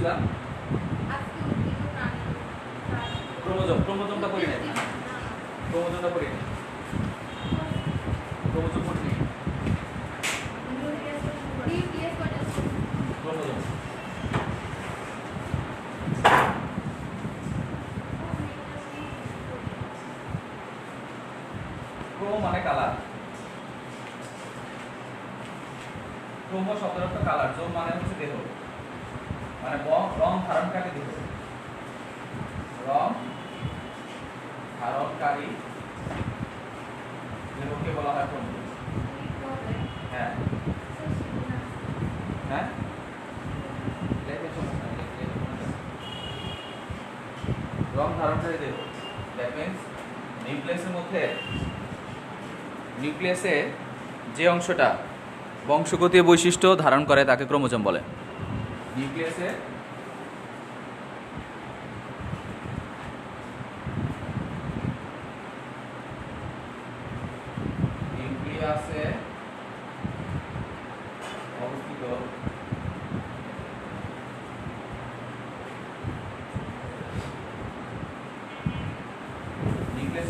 পড়ছিলাম? ক্রোমোজোমটা পড়ি নাই, ক্রোমোজোমটা পড়ি নাই, ক্রোমোজোম পড়ি নাই, ক্রোমোজোম ক্রোম মানে কালার, ক্রোম শব্দের অর্থ কালার, জোম মানে হচ্ছে দেহ, মানে রং ধারণকারী দেহ, রং ধারণকারী দেহকে বলা হয় ক্রোমোজোম। হ্যাঁ হ্যাঁ, রং ধারণকারী দেহ, দ্যাট মিন্স নিউক্লিয়াসে যে অংশটা বংশগতীয় বৈশিষ্ট্য ধারণ করে তাকে ক্রোমোজোম বলে। নিউক্লিয়াসে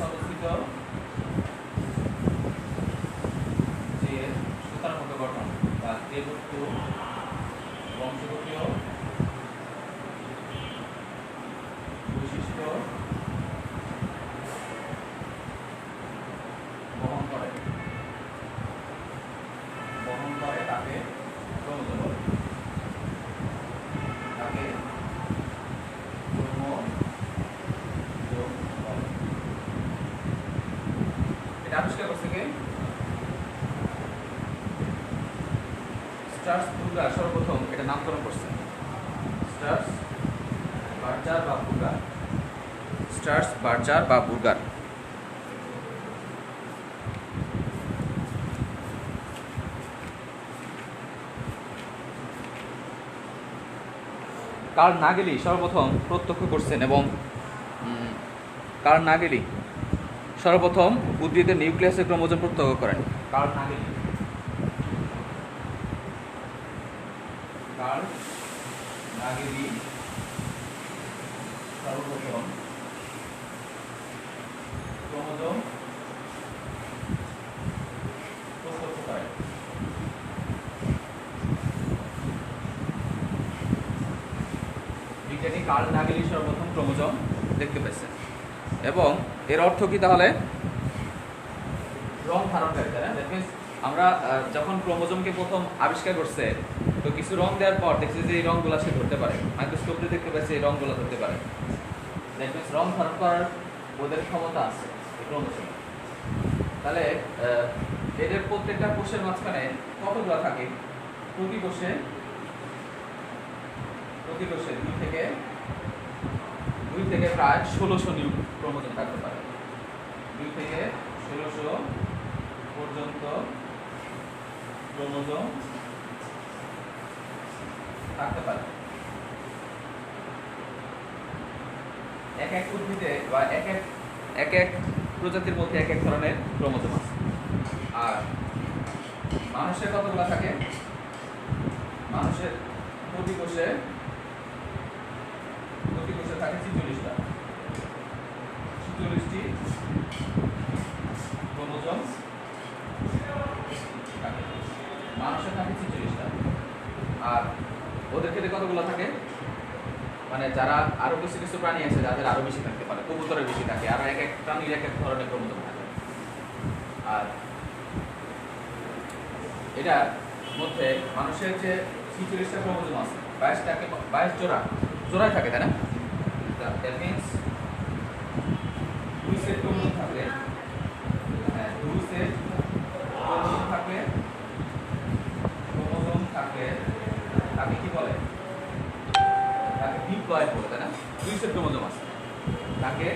অবস্থিত যে সুতার মতো গঠন বা দেহবস্তু বংশগতীয় বৈশিষ্ট্য বহন করে তাকে ক্রোমোজোম বলে। তাকে ক্রোমোজোম বলে। এটা আবিষ্কার করছে কে? স্টার্স বুর্গার সর্বপ্রথম এটা নামকরণ করছে। স্টার্স বার্জার বা বুর্গার, স্টার্স বার্জার বা বুর্গার। কার্ল নাগেলি সর্বপ্রথম প্রত্যক্ষ করছেন এবং কার্ল নাগেলি সর্বপ্রথম উদ্ভিদের নিউক্লিয়াসের ক্রোমোজোম প্রত্যক্ষ করেন। কার্ল নাগেলি সর্বপ্রথম ক্রোমোজোম প্রত্যক্ষ করেন। বিজ্ঞানী কার্ল নাগেলি সর্বপ্রথম ক্রোমোজোম দেখতে পেয়েছেন এবং এর অর্থ কি তাহলে? রং ধারণকারী, তাই না? দ্যাট মিন্স আমরা যখন ক্রোমোজোমকে প্রথম আবিষ্কার করছে তো কিছু রং দেওয়ার পর দেখছি যে এই রংগুলো সে ধরতে পারে, মাইক্রোস্কোপে দেখতে পাচ্ছে এই রংগুলো ধরতে পারে। দ্যাট মিন্স রং ধারণ করার ওদের ক্ষমতা আছে এই ক্রোমোজোম। তাহলে এদের প্রত্যেকটা কোষের মাঝখানে কতগুলো থাকে? প্রতি কোষে দুই থেকে প্রায় 1600 ক্রোমোজোম থাকতে পারে। 2 থেকে 1600 পর্যন্ত ক্রোমোজোম থাকতে পারে। এক এক উদ্ভিদে বা এক এক প্রজাতির মধ্যে এক এক ধরনের ক্রোমোজোম আছে। আর মানুষের কতগুলো থাকে? মানুষের প্রতি কোষে থাকে 46টি ক্রোমোজোম থাকে। মানুষের থাকে 46টা। আর ওদের ক্ষেত্রে কতগুলো থাকে? মানে যারা আরো কিছু প্রাণী আছে যাদের আরো বেশি থাকতে পারে, কবুতরের বেশি থাকে, আর এক এক প্রাণীর এক এক ধরনের ক্রোমোজোম থাকে। আর এটার মধ্যে মানুষের যে 46টা ক্রোমোজোম আছে 22 জোড়ায় থাকে, তাই না? দ্যাট মিন্স 2 সেট ক্রোমোজোম থাকলে, তাকে কি বলে? তাকে ডিপ্লয়েড বলে, তাই না? 2 সেট ক্রোমোজোম আছে, তাকে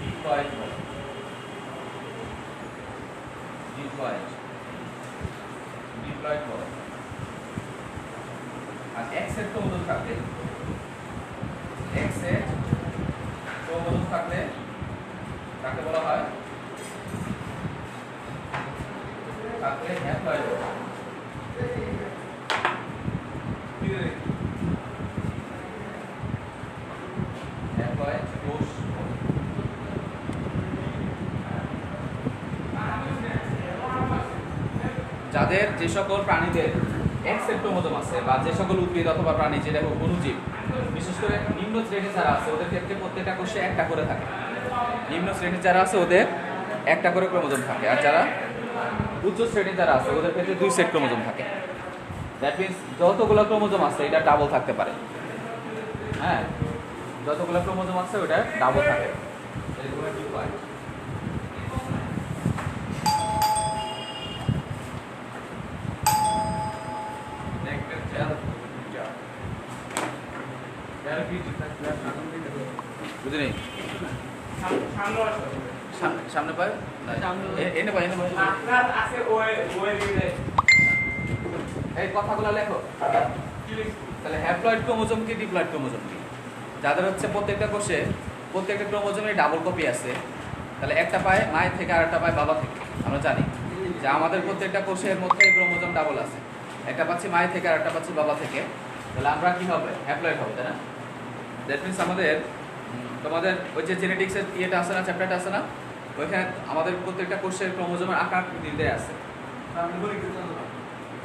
ডিপ্লয়েড বলে। আর এক সেট ক্রোমোজোম থাকলে তাকে বলা হয় হ্যাপ্লয়েড। যাদের যে সকল প্রাণীদের এক্স সেট ক্রোমোজোম আছে বা যে সকল উদ্ভিদ অথবা প্রাণী যেটা অণুজীব, বিশেষ করে নিম্ন শ্রেণী যারা আছে ওদের ক্ষেত্রে প্রত্যেকটা কোষে একটা করে থাকে। নিম্ন শ্রেণী যারা আছে ওদের একটা করে ক্রোমোজোম থাকে, আর যারা উচ্চ শ্রেণী যারা আছে ওদের ক্ষেত্রে 2 সেট ক্রোমোজোম থাকে। দ্যাট মিনস যতগুলো ক্রোমোজোম আছে এটা ডাবল থাকতে পারে। হ্যাঁ, যতগুলো ক্রোমোজোম আছে ওটা ডাবল থাকে। বুঝলি সামনে পায় এনে পায় এই কথাগুলো লেখো। তাহলে হ্যাপ্লয়েড ক্রোমোজোম কি ডিপ্লয়েড ক্রোমোজোম কি? যাদের হচ্ছে প্রত্যেকটা কোষে প্রত্যেকটা ক্রোমোজোমে ডাবল কপি আছে, তাহলে একটা পায় মায়ের থেকে আর একটা পায় বাবা থেকে। আমরা জানি যে আমাদের প্রত্যেকটা কোষের মধ্যে ক্রোমোজোম ডাবল আছে, একটা পাচ্ছি মায়ের থেকে আর একটা পাচ্ছি বাবা থেকে। তাহলে আমরা কি হবে? হ্যাপ্লয়েড হবে, তাই না? দ্যাট মিনস আমাদের তোমাদের ওই যে জেনেটিক্সের ইয়েটা আছে না, চ্যাপ্টারটা আছে না, ওইখানে আমাদের প্রত্যেকটা কোষের ক্রোমোজোমের আকার নির্দেশ আছে।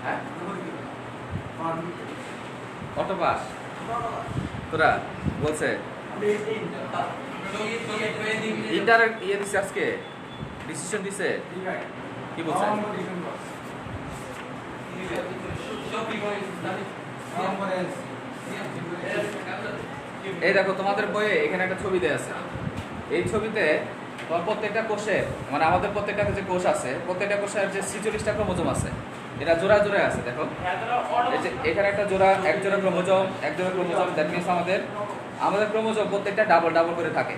হ্যাঁ, অটোপাস তোরা বলছে ইন্টার ইয়ে দিছে আজকে ডিসিশন দিছে কি বলছে? এই দেখো তোমাদের বইয়ে এখানে একটা ছবি দেয়া আছে। এই ছবিতে তোমার প্রত্যেকটা কোষে মানে আমাদের প্রত্যেকটা যে কোষ আছে প্রত্যেকটা কোষের যে 46টা ক্রোমোজোম আছে এটা জোড়া জোড়া আছে। দেখো এই যে এখানে একটা জোড়া, এক জোড়া ক্রোমোজোম, এক জোড়া ক্রোমোজোম। দ্যাট মিনস আমাদের ক্রোমোজোম প্রত্যেকটা ডাবল ডাবল করে থাকে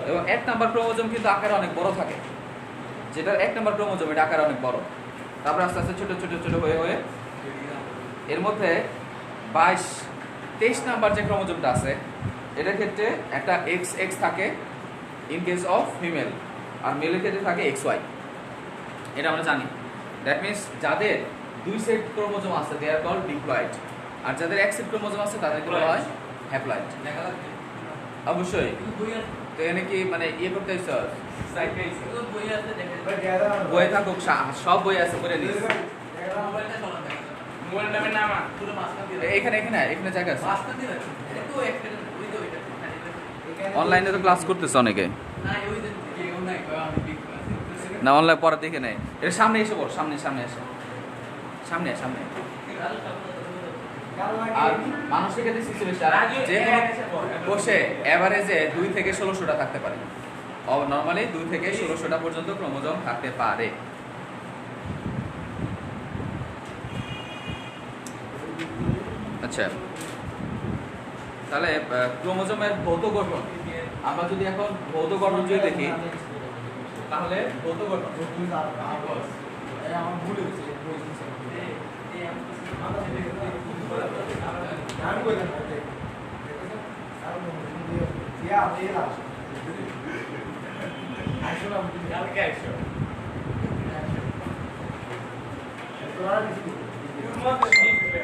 এবং 1 নাম্বার ক্রোমোজোম কিন্তু আকারে অনেক বড় থাকে। যেটা 1 নাম্বার ক্রোমোজোম এটা আকারে অনেক বড়, তারপর আস্তে আস্তে ছোট ছোট ছোট হয়ে হয়ে এর মধ্যে 23 নাম্বার যে ক্রোমোজোমটা আছে এটার ক্ষেত্রে একটা XX থাকে ইন কেস অফ ফিমেল, আর মেলের ক্ষেত্রে থাকে XY। এটা আমরা জানি। দ্যাট মিনস যাদের 2 সেট ক্রোমোজোম আছে দে আর কল্ড ডিপ্লয়েড, আর যাদের 1 সেট ক্রোমোজোম আছে তাদেরকে বলা হয় হ্যাপ্লয়েড। অবশ্যই। তো এখানে কি মানে ইয়ে করতে হইছে? বই থাকুক, সব বই আছে পড়ে নিস। এখানে এখানে এখানে জায়গা আছে। অনলাইনে তো ক্লাস করতেছে অনেকে। না অনলাইন পড়া দেখে নেই। এটা সামনে এসে পড়, সামনে সামনে এসে সামনে সামনে। আর মানুষের ক্ষেত্রে 46টা, যে কোনো কোষে এভারেজে 2 থেকে 1600টা থাকতে পারে। নরমালি 2 থেকে 1600টা পর্যন্ত ক্রোমোজোম থাকতে পারে। আচ্ছা, তাহলে ক্রোমোজোমের ভৌত গঠন আমরা যদি এখন ভৌত গঠন যদি দেখি তাহলে ভৌত গঠন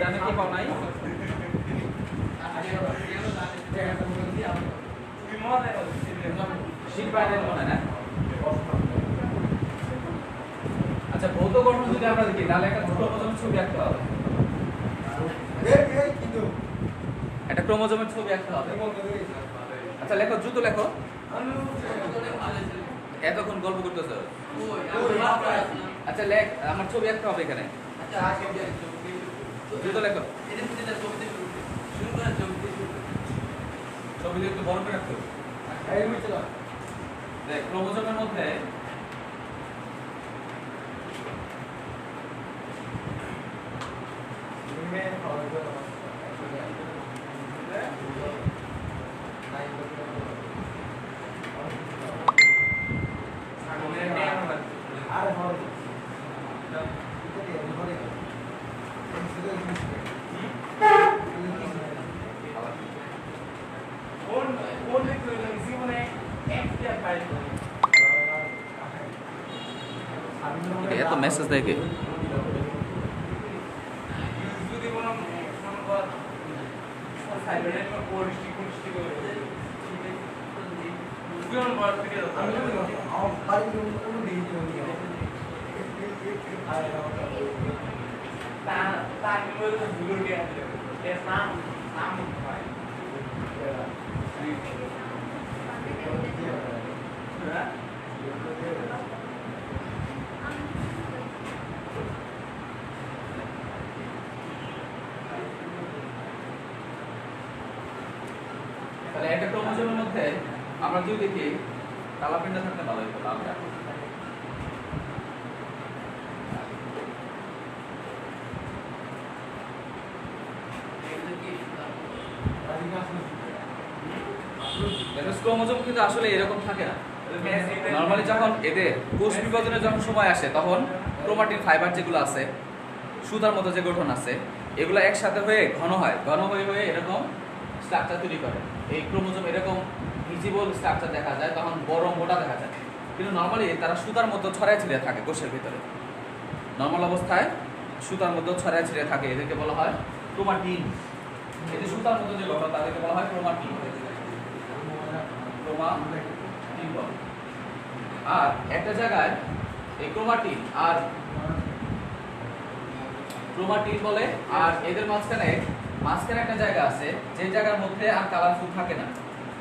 জানে কি পাও নাই? আচ্ছা, ভৌত গঠন যদি আমরা দেখি তাহলে একটা ক্রোমোজোমের ছবি আঁকতে হবে। একটা ক্রোমোজোমের ছবি আঁকতে হবে। আচ্ছা লেখো, দ্রুত লেখো। এতক্ষণ গল্প করতেছ। আচ্ছা লেখ, আমার ছবি আঁকতে হবে এখানে। দ্রুত লেখো। ছবি একটু বড় করে রাখতে হবে। দেখ, ক্রোমোজোমের মধ্যে এত মেসেজ দেখে আমি তাহলে একটা ক্রোমোজোমের মধ্যে আমরা যদি দেখি কালার প্রিন্টটা থাকলে ভালো হতো লালটা। ক্রোমোজোম কিন্তু আসলে এরকম থাকে না। নরমালি যখন এদের কোষ বিভাজনের যখন সময় আসে তখন ক্রোমাটিন ফাইবার যেগুলো আছে, সুতার মতো যে গঠন আছে, এগুলো একসাথে হয়ে ঘন হয়, ঘন হয়ে হয়ে এরকম স্ট্রাকচার তৈরি করে। এই ক্রোমোজোম এরকম ভিজিবল স্ট্রাকচার দেখা যায়, তখন বড় মোটা দেখা যায়। কিন্তু নরমালি তারা সুতার মতো ছড়ায় ছিড়ে থাকে কোষের ভিতরে। নর্মাল অবস্থায় সুতার মতো ছড়ায় ছিড়ে থাকে, এদেরকে বলা হয় ক্রোমাটিন। এই যে সুতার মতো যে গঠন তাদেরকে বলা হয় ক্রোমাটিন। ক্রোমাটিন বলে। আর একটা জায়গায় এই ক্রোমাটিন বলে, আর এদের মাঝখানে একটা জায়গা আছে যে জায়গার মধ্যে আর কালারফুল থাকে না,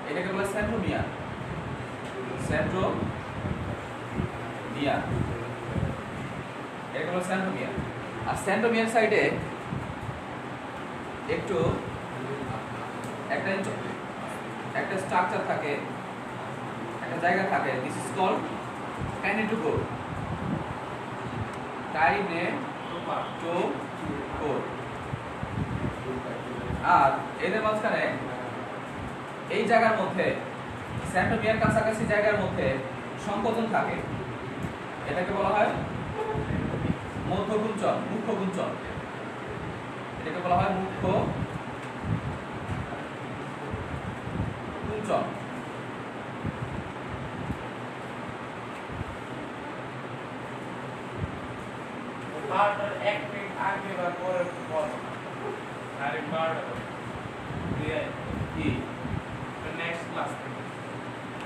এটাকে বলে সেন্ট্রোমিয়ার। এটাকে বলে সেন্ট্রোমিয়ার। আর সেন্ট্রোমিয়ার সাইডে একটু একটা স্ট্রাকচার থাকে, একটা জায়গা থাকে, দিস ইজ কল্ড কাইনেটোকোর। আর এদের মাঝখানে এই জায়গার মধ্যে সেন্ট্রোমিয়ার কাছাকাছি জায়গার মধ্যে সংকোচন থাকে, এটাকে বলা হয় মুখ্য গুঞ্চন। এটাকে বলা হয় মুখ্য গুঞ্চন।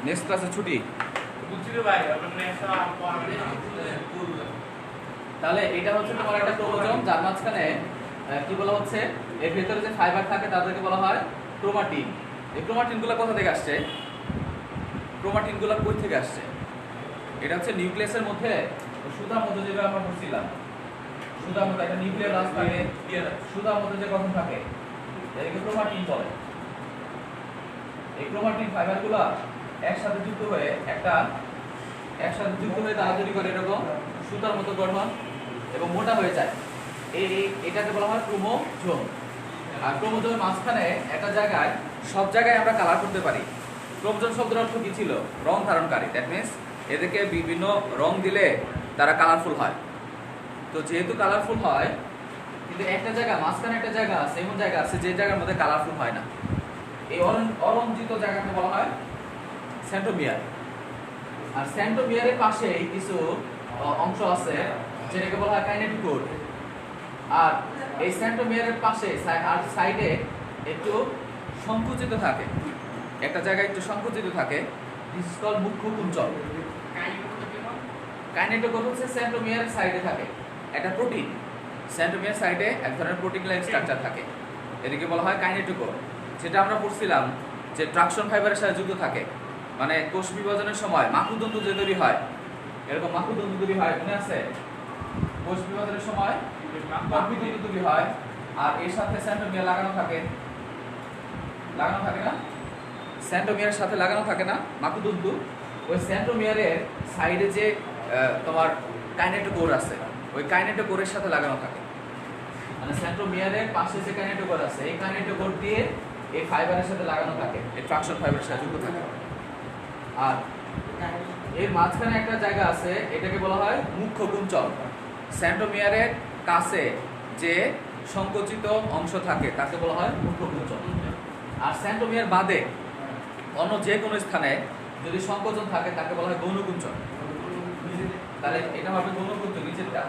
নেক্সট ক্লাসে ছুটি। তাহলে এটা হচ্ছে তোমার একটা ক্রোমোজোম, যার মাঝখানে কি বলা হচ্ছে, এর ভেতরে যে ফাইবার থাকে তাদেরকে বলা হয় ক্রোমাটিন। এই ক্রোমাটিনগুলো কোথা থেকে আসছে? ক্রোমাটিনগুলো কই থেকে আসছে? এটা হচ্ছে নিউক্লিয়াসের মধ্যে সুতার মধ্যে যেটা আমরা বলছিলাম, সুতার মধ্যে একটা নিউক্লিয়াস থাকে, সুতার মধ্যে যে গঠন থাকে, এটাকে ক্রোমাটিন বলে। এই ক্রোমাটিন ফাইবারগুলো একসাথে যুক্ত হয়ে তারা তৈরি করে এরকম সুতার মতো গঠন এবং মোটা হয়ে যায়। এটাকে বলা হয় ক্রোমোজোম। আর ক্রোমোজোমের মাঝখানে একটা জায়গায়, সব জায়গায় আমরা কালার করতে পারি। ক্রোমোজোম শব্দের অর্থ কি ছিল? রং ধারণকারী। দ্যাট মিনস এদেরকে বিভিন্ন রং দিলে তারা কালারফুল হয়। তো যেহেতু কালারফুল হয়, কিন্তু একটা জায়গা, মাঝখানে একটা জায়গা আছে, এমন জায়গা আছে যে জায়গার মধ্যে কালারফুল হয় না। এই অরঞ্জিত জায়গাকে বলা হয় সেন্ট্রোমিয়ার। আর সেন্ট্রোমিয়ারের পাশে কিছু অংশ আছে যেটাকে বলা হয় কাইনেটোকোর। আর এই সেন্ট্রোমিয়ারের পাশে আর সাইডে একটু সংকুচিত থাকে, একটা জায়গায় একটু সংকুচিত থাকে, দিস ইজ কল্ড মুখ্য গুঞ্চন। কাইনেটোকোর হচ্ছে সেন্ট্রোমিয়ারের সাইডে থাকে একটা প্রোটিন। সেন্ট্রোমিয়ার সাইডে এক ধরনের প্রোটিন লাইক স্ট্রাকচার থাকে, এটাকে বলা হয় কাইনেটোকোর। যেটা আমরা পড়ছিলাম যে ট্রাকশন ফাইবারের সাথে যুক্ত থাকে, মানে কোষ বিভাজনের সময় মাকুদণ্ড যে তৈরি হয়, এরকম মাকুদণ্ড তৈরি হয়, মনে আছে? কোষ বিভাজনের সময় মাকুদণ্ড তৈরি হয়, আর এর সাথে সেন্ট্রোমিয়ার লাগানো থাকে না? সেন্ট্রোমিয়ারের সাথে লাগানো থাকে না মাকুদণ্ড? ওই সেন্ট্রোমিয়ারের সাইডে যে তোমার কাইনেটোকোর আছে, ওই কাইনেটোকোরের সাথে লাগানো থাকে। মানে সেন্ট্রোমিয়ারের পাশে যে কাইনেটোকোর আছে, এই কাইনেটোকোর দিয়ে এই ফাইবারের সাথে লাগানো থাকে, এই ট্রাকশন ফাইবারের সাথে যুক্ত থাকে। আর এর মাঝখানে একটা জায়গা আছে, এটাকে বলা হয় মুখ্য গুঞ্চন। সেন্ট্রোমিয়ারের কাছে যে সংকুচিত অংশ থাকে তাকে বলা হয় মুখ্য গুঞ্চন। আর সেন্ট্রোমিয়ার বাদে অন্য যে কোনো স্থানে যদি সংকোচন থাকে তাকে বলা হয় গৌণ গুঞ্চন। তাহলে এটা হবে গৌণ গুঞ্চন, নিচেরটা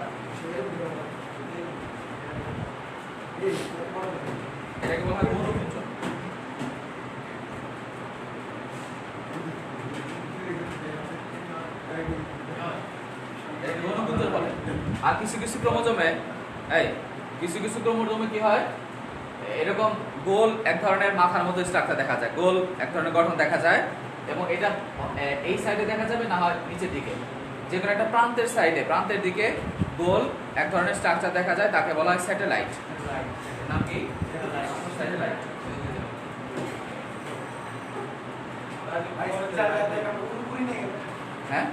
এটাকে বলা হয় গৌণ গুঞ্চন। আর কিছু ক্রোমোজোমে কিছু কিছু ক্রোমোজোমে কি হয়, এরকম গোল এক ধরনের মাথার মতো স্ট্রাকচার দেখা যায়, গোল এক ধরনের গঠন দেখা যায়, এবং এটা এই সাইডে দেখা যাবে, না হয় নিচের দিকে, যে কোনো একটা প্রান্তের দিকে গোল এক ধরনের স্ট্রাকচার দেখা যায়, তাকে বলা হয় স্যাটেলাইট। নাম কি? স্যাটেলাইট। হ্যাঁ,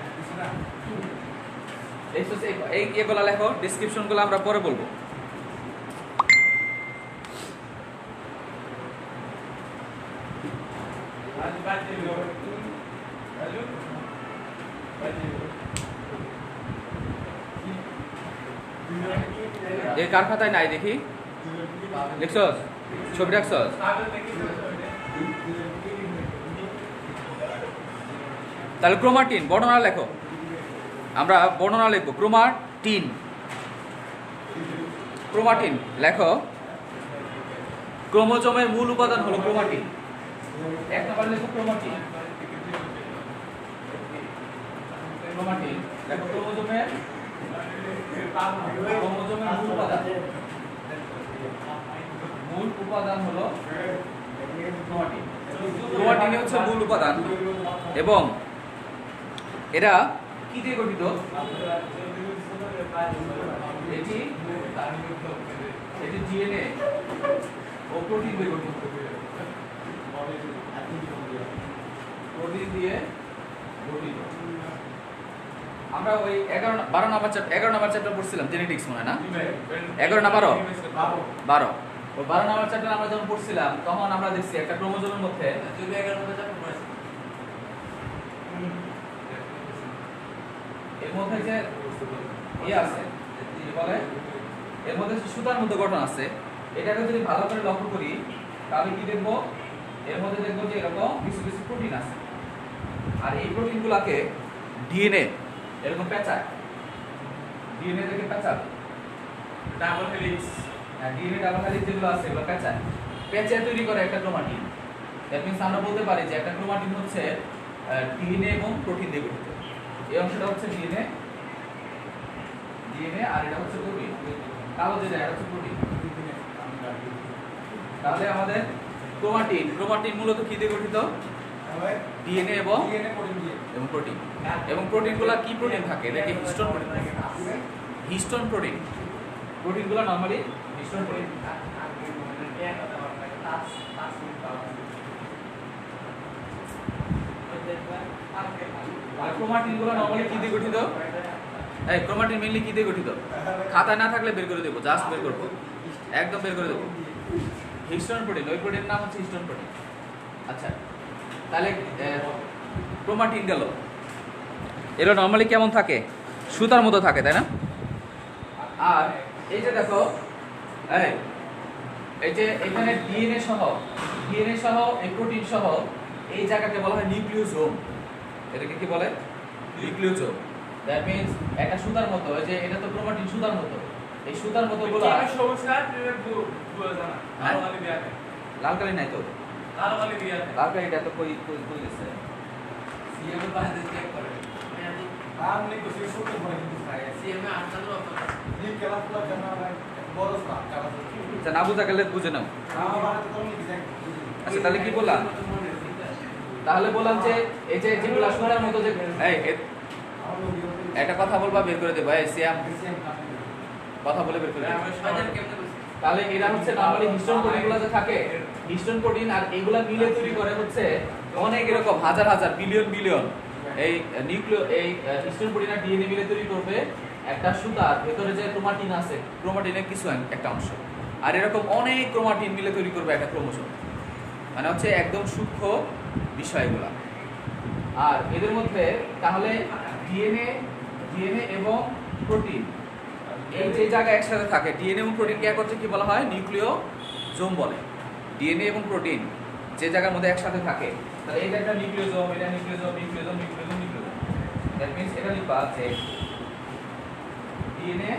এই এগুলা লেখো, ডেসক্রিপশনগুলো আমরা পরে বলবো। এই কার খাতায় নাই দেখি, দেখছস? ছবি রাখছস? তাহলে ক্রোমাটিন বর্ণনা লেখো, আমরা বর্ণনা লিখবো। ক্রোমাটিন লেখো। ক্রোমোজোমের মূল উপাদান হলো ক্রোমাটিন। এক নাম্বার লেখো ক্রোমাটিন লেখো। ক্রোমোজোমের মূল উপাদান হলো ক্রোমাটিন। ক্রোমাটিন হচ্ছে মূল উপাদান, এবং এরা কি দিয়ে গঠিত? এটি ডিএনএ ও প্রোটিন দিয়ে গঠিত। প্রোটিন দিয়ে গঠিত। আমরা ওই 11 নম্বর চ্যাপ্টার পড়ছিলাম, জেনেটিক্স মনে না? 11 না 12? 12। ওই 12 নম্বর চ্যাপ্টার আমরা যখন পড়ছিলাম, তখন আমরা দেখছি একটা ক্রোমোজোমের মধ্যে এর মধ্যে যে আছে, কি বলে, এর মধ্যে সুতার মতো গঠন আছে। এটাকে যদি ভালো করে লক্ষ্য করি, তাহলে কি দেখবো? এর মধ্যে দেখবো যে এরকম কিছু কিছু প্রোটিন আছে, আর এই প্রোটিনগুলোকে ডিএনএ এরকম পেঁচায়, ডিএনএ থেকে পেঁচাবে, double helix, DNA double helix যেগুলো আছে এগুলো পেঁচে তৈরি করে একটা ক্রোমাটিন। দ্যাট মিন্স আমরা বলতে পারি যে একটা ক্রোমাটিন হচ্ছে ডিএনএ এবং প্রোটিন দিয়ে গঠিত। এই অংশটা হচ্ছে ডিএনএ, আর এটা হচ্ছে প্রোটিন, কালো যেটা এটা হচ্ছে প্রোটিন। তাহলে আমাদের ক্রোমাটিন মূলত কি দিয়ে গঠিত? ডিএনএ এবং প্রোটিন। এবং প্রোটিনগুলো কি প্রোটিন থাকে? দেখি হিস্টোন প্রোটিন। প্রোটিনগুলো নরমালি হিস্টোন প্রোটিন। ক্রোমাটিনগুলো নরমালি কি দিয়ে গঠিত? ক্রোমাটিন মেইনলি কি দিয়ে গঠিত? খাতায় না থাকলে বের করে দেবো, জাস্ট বের করবো, একদম বের করে দেবো। হিস্টোন প্রোটিন, ওই প্রোটিনের নাম হচ্ছে হিস্টোন প্রোটিন। আচ্ছা, তাহলে ক্রোমাটিন গেল। এগুলো নরমালি কেমন থাকে? সুতার মতো থাকে, তাই না? আর এই যে দেখো, এই যে এখানে ডিএনএ সহ এই প্রোটিন সহ এই জায়গাকে বলা হয় নিউক্লিওজোম। এটাকে কি বলে? নিউক্লিওজোম। দ্যাট মিন্স একটা সুতার মতো, এই যে এটা তো ক্রোমাটিন সুতার মতো, এই সুতার মতো গুলো লাল কালি নাই তো, লাল কালিটা তো কই গেছে? সিএম এর পাশে চেক করে নাম নেই তো, সিএম তো ভয় কিন্তু সিএম এ আটটা তো লিখ কেলা পুরো জানা ভাই বড় স্টাফ কালা। আচ্ছা, না বুঝা গেলে বুঝে নাও। আচ্ছা, তাহলে কি বললাম? তাহলে বললাম যে এই যে যেগুলো সুতার মতো, যে একটা কথা বলবা, বের করে দেবো। সিএম কথা বলে বের করে দেবো। তাহলে এরা হচ্ছে নরমালি হিস্টোন প্রোটিনগুলো যে থাকে, হিস্টোন প্রোটিন, আর এগুলা মিলে তৈরি করে হচ্ছে অনেক এরকম হাজার বিলিয়ন এই হিস্টোন প্রোটিন আর ডিএনএ মিলে তৈরি করবে একটা সুতার ভেতরে যে ক্রোমাটিন আছে, ক্রোমাটিনের কিছু একটা অংশ, আর এরকম অনেক ক্রোমাটিন মিলে তৈরি করবে একটা ক্রোমোসোম। মানে হচ্ছে একদম সূক্ষ্ম বিষয়গুলা। আর এদের মধ্যে তাহলে ডিএনএ এবং প্রোটিন এই যে জায়গায় একসাথে থাকে, ডিএনএ এবং প্রোটিনকে এক হচ্ছে কি বলা হয়? নিউক্লিওজোম বলে। ডিএনএ এবং প্রোটিন যে জায়গার মধ্যে একসাথে থাকে, তাহলে এটা একটা নিউক্লিওজোম, এটা নিউক্লিওজোম। দ্যাট মিন্স এটা লিখবা যে ডিএনএ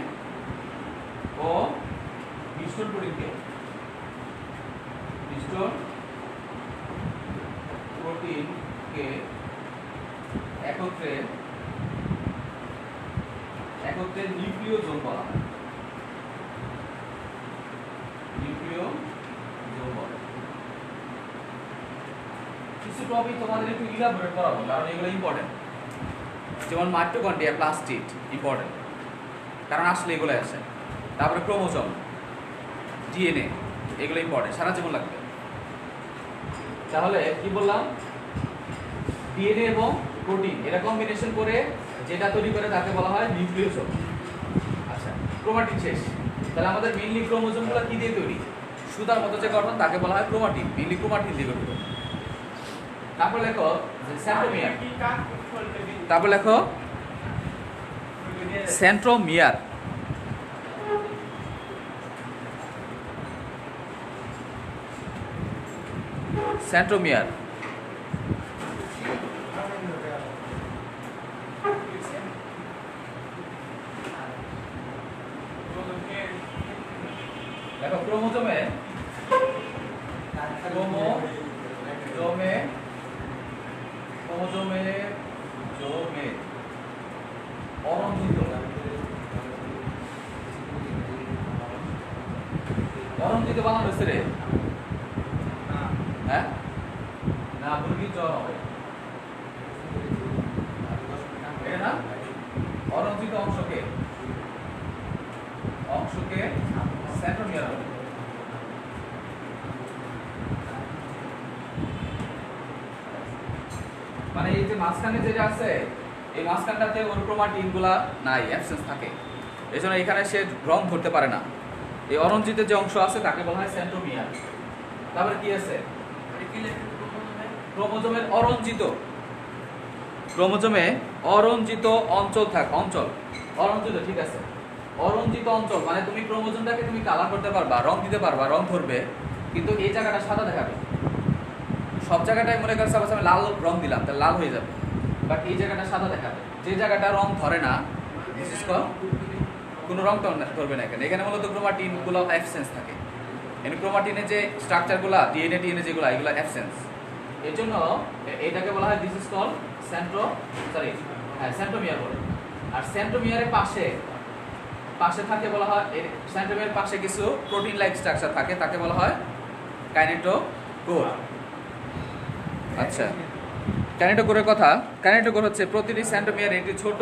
ও হিস্টোন প্রোটিনকে একত্রে নিউক্লিওজোম বলা হয়। কিছু টপিক তোমাদের একটু ইলাবোরেট করাবো কারণ এগুলো ইম্পর্টেন্ট। যেমন মাইটোকন্ড্রিয়া, প্লাস্টিড ইম্পর্টেন্ট কারণ আসলে এগুলো আসে। তারপরে ক্রোমোজোম, ডিএনএ, এগুলো ইম্পর্টেন্ট, সারা জীবন লাগবে। তাহলে কি বললাম, ডিএনএ এবং প্রোটিন এরা কম্বিনেশন করে যেটা তৈরি করে তাকে বলা হয় নিউক্লিওসোম। আচ্ছা, ক্রোমাটিন শেষ। তাহলে আমাদের মেইনলি ক্রোমোজোমগুলো কি দিয়ে তৈরি? সুতার মতো যে গঠন তাকে বলা হয় ক্রোমাটিন, মেইনলি ক্রোমাটিন দিয়ে গঠিত। তারপর লেখো যে সেন্ট্রোমিয়ার। তারপর লেখো সেন্ট্রোমিয়ার। সেন্ট্রোমিয়ার দেখো ক্রোমোজোমে অরঞ্জিত বানানো হয়েছে রে। হ্যাঁ না, মুরগির জ্বর হবে এটা না। অরঞ্জিত অংশকে সেন্ট্রোমিয়ার বলে। মানে এই যে মাঝখানে যেটা আছে, এই মাঝখানটাতে ওর ক্রোমাটিন গুলা নাই, অ্যাবসেন্স থাকে, এই জন্য এখানে সে রং ধরতে পারে না। এই অরঞ্জিতের যে অংশ আছে তাকে বলা হয় সেন্ট্রোমিয়ার। তারপরে কি আছে, ক্রোমোজোমের অরঞ্জিত অঞ্চল অরঞ্জিত, ঠিক আছে। অরঞ্জিত অঞ্চল মানে তুমি ক্রোমোজোমটাকে তুমি কালার করতে পারবা, রং দিতে পারবা, রং ধরবে, কিন্তু এই জায়গাটা সাদা দেখাবে। সব জায়গাটাই মনে করছে আমি লাল রং দিলাম তাহলে লাল হয়ে যাবে, বাট এই জায়গাটা সাদা দেখাবে। যে জায়গাটা রং ধরে না, বিশেষ করে কোনো রং ধরবে না এখানে। এখানে মূলত ক্রোমাটিন গুলো অ্যাবসেন্স থাকে। এখানে ক্রোমাটিনের যে স্ট্রাকচারগুলো, ডিএনএ টিএনএ যেগুলো, এগুলো অ্যাবসেন্স। এর জন্য এটাকে বলা হয় দিস ইজ কল সেন্ট্রোমিয়ার বলে। আর সেন্ট্রোমিয়ারের পাশে থাকে বলা হয়, সেন্ট্রোমিয়ারের পাশে কিছু প্রোটিন লাইক স্ট্রাকচার থাকে, তাকে বলা হয় কাইনেটোকোর। আচ্ছা, কাইনেটোকোরের কথা, কাইনেটোকোর হচ্ছে প্রতিটি সেন্ট্রোমিয়ারে একটি ছোট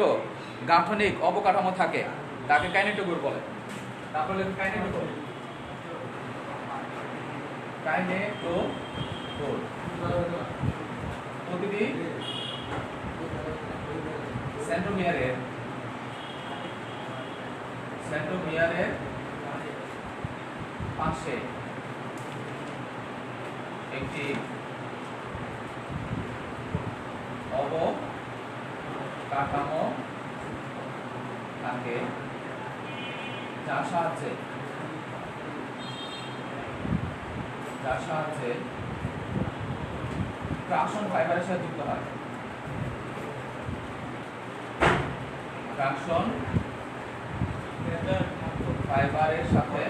গাঠনিক অবকাঠামো থাকে, তাকে কাইনেটোকোর বলে। তারপরে কাইনেটোকোর প্রতিটি সেন্ট্রোমিয়ারের পাশে একটি অবকাঠামো থাকে, যার সাহায্যে ট্রাকশন ফাইবারের সাথে যুক্ত হয়। ট্রাকশন ফাইবারের সাথে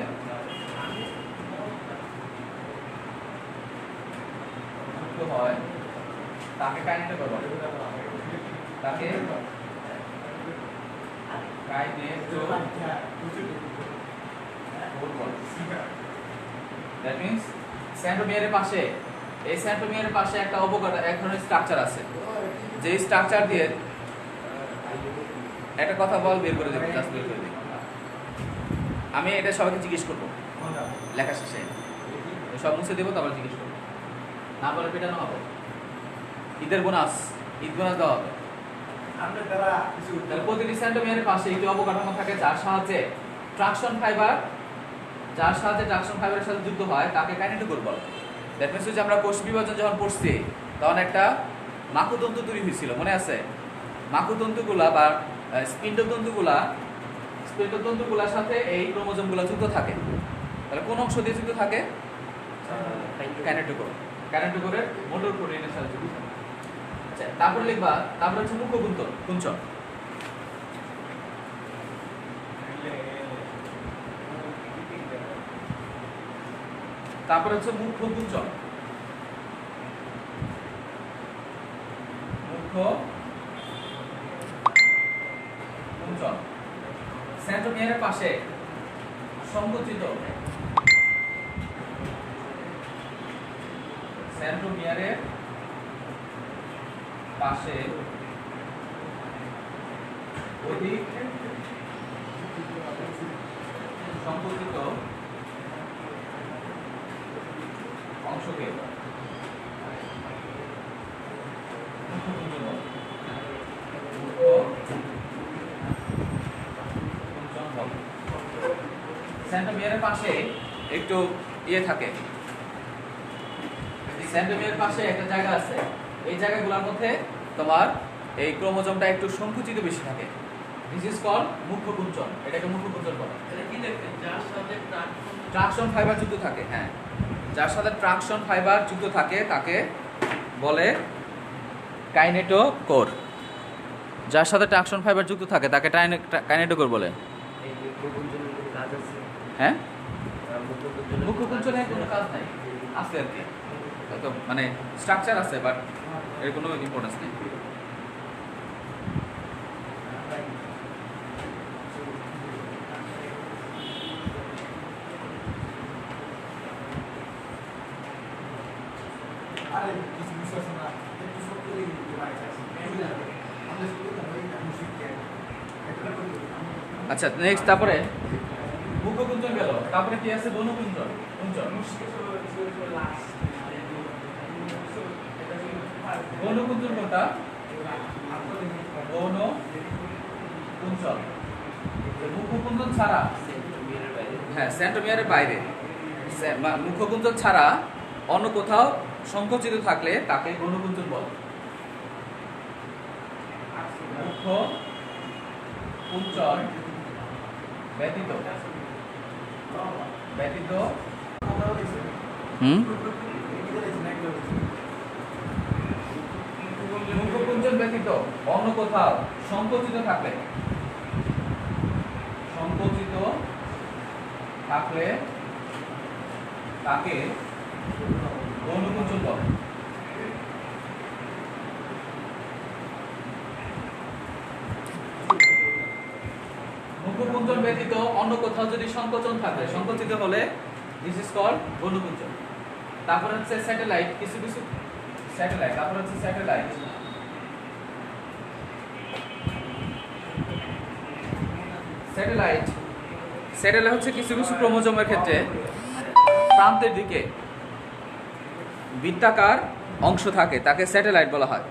যুক্ত হয়, তাকে কাইনেটোকোর বলে। তাকে কাইনেটোকোর বলে। দ্যাট মিন্স সেন্ট্রোমিয়ারের পাশে, এই সেন্ট্রোমিয়ারের পাশে একটা অবকাঠামো, এক ধরনের স্ট্রাকচার আছে, যে স্ট্রাকচার দিয়ে একটা কথা বল বের করে দেবে, জাস্ট বের করে দেবে। আমি এটা সবাইকে জিজ্ঞেস করবো লেখা শেষে, সব মুছে দেবো, তারপর জিজ্ঞেস করবো, না বলে পেটানো হবে। ঈদ বোনাস দেওয়া হবে। তাহলে প্রতিটি সেন্ট্রোমিয়ারের পাশে একটি অবকাঠামো থাকে, যার সাহায্যে ট্রাকশন ফাইবারের সাথে যুক্ত হয়, তাকে কাইনেটোকোর বলে। দ্যাট মিন্স যে আমরা কোষ বিভাজন যখন পড়ছি তখন একটা মাকুতন্তু তৈরি হয়েছিল, মনে আছে? মাকুতন্তুগুলা বা স্পিন্ডতন্তুগুলার সাথে এই ক্রোমোজোমগুলো যুক্ত থাকে। তাহলে কোন অংশ দিয়ে যুক্ত থাকে? কাইনেটোকোরের মোটর প্রোটিনের সাথে যুক্ত থাকে। আচ্ছা, তারপর লিখবা, তারপর হচ্ছে মুখ্য কুঞ্চন। তারপর হচ্ছে মুখ্য কুঞ্চন। সেন্ট্রোমিয়ারের পাশে সংকুচিত, পাশে অধিক সংকুচিত অংশকে সেন্ট্রোমিয়ারের পাশে একটু ইয়ে থাকে, সেন্ট্রোমিয়ারের পাশে একটা জায়গা আছে, এই জায়গাগুলোর মধ্যে তোমার এই ক্রোমোজোমটা একটু সংকুচিত বেশি থাকে। দিস ইজ কল মুখ্য কুঞ্চন। এটাকে মুখ্য কুঞ্চন বলে। এটা কি দেখবেন যার সাথে ট্রাকশন ফাইবার যুক্ত থাকে, হ্যাঁ, যার সাথে ট্রাকশন ফাইবার যুক্ত থাকে তাকে বলে কাইনেটোকোর। যার সাথে ট্রাকশন ফাইবার যুক্ত থাকে তাকে কাইনেটোকোর বলে। এই যে মুখ্যকুঞ্চনের কোনো কাজ আছে? হ্যাঁ, মুখ্যকুঞ্চনের মুখ্য কুঞ্চনের কোনো কাজ নাই, আছে আর কি, তো মানে স্ট্রাকচার আছে, বাট এর কোনো ইম্পর্টেন্স নেই। আচ্ছা, নেক্সট, তারপরে মুখ্য কুঞ্চন গেল, তারপরে কি আছে? বনু কুঞ্চন। বনু কুঞ্চন কোনটা? বনু কুঞ্চন মুখ্য কুঞ্চন ছাড়া, হ্যাঁ, সেন্ট্রোমিয়ারের বাইরে মুখ্য কুঞ্চন ছাড়া অন্য কোথাও সংকুচিত থাকলে তাকে বনু কুঞ্চন বলে। মুখ্য কুঞ্চন ব্যতীত মুখ্যকুঞ্চন ব্যতীত অন্য কোথাও সংকুচিত থাকলে তাকে বনকুঞ্চন বলে। মুখ্যকুঞ্চন ব্যতীত অন্য কোথাও যদি সংকোচন থাকে, সংকুচিত হলে দিস ইজ কল্ড বনকুঞ্চন। তারপর হচ্ছে স্যাটেলাইট, কিছু স্যাটেলাইট, তারপর হচ্ছে স্যাটেলাইট। স্যাটেলাইট হচ্ছে কিছু ক্রোমোজোমের ক্ষেত্রে প্রান্তের দিকে বৃত্তাকার অংশ থাকে, তাকে স্যাটেলাইট বলা হয়।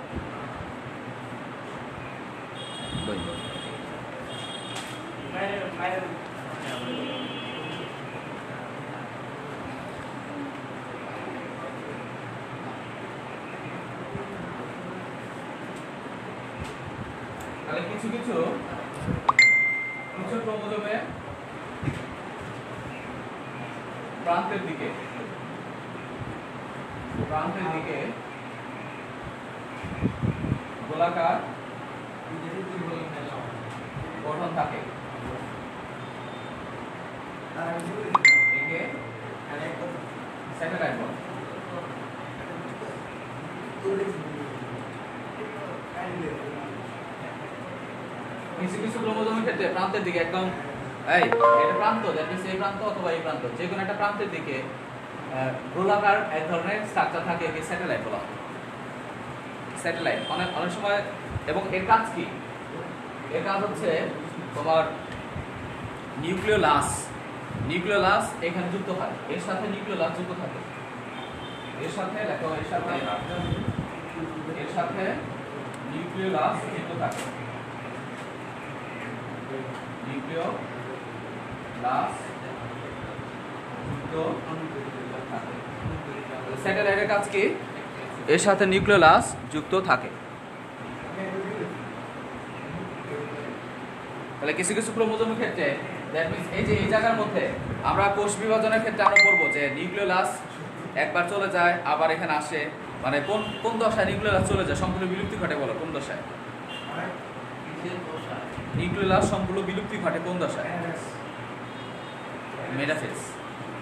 তাহলে কিছু ক্রোমোজোমে প্রান্তের দিকে গোলাকার গঠন থাকে, একে স্যাটেলাইট বলে। কিছু ক্রোমোজোমের ক্ষেত্রে প্রান্তের দিকে একদম এটা প্রান্ত, দ্যাট মিন্স এই প্রান্ত অথবা এই প্রান্ত, যে কোনো একটা প্রান্তের দিকে গোলাকার এক ধরনের স্ট্রাকচার থাকে, একে স্যাটেলাইট বলা হয়। স্যাটেলাইট অনেক সময়, এবং এর কাজ কি? এর কাজ হচ্ছে তোমার নিউক্লিওলাস এখানে যুক্ত হয়, এর সাথে নিউক্লিওলাস যুক্ত থাকে, এর সাথে নিউক্লিওলাস যুক্ত থাকে, স্যাটেলাইটের কাজ কি? এর সাথে নিউক্লিওলাস যুক্ত থাকে। তাহলে কিছু ক্রোমোজোমের ক্ষেত্রে, দ্যাট মিন্স এই যে এই জায়গার মধ্যে আমরা কোষ বিভাজনের ক্ষেত্রে আমরা পড়বো যে নিউক্লিওলাস একবার চলে যায় আবার এখানে আসে, মানে কোন দশায় নিউক্লিওলাস চলে যায়, সম্পূর্ণ বিলুপ্তি ঘটে, বলো কোন দশায় নিউক্লিওলাস সম্পূর্ণ বিলুপ্তি ঘটে? কোন দশায়?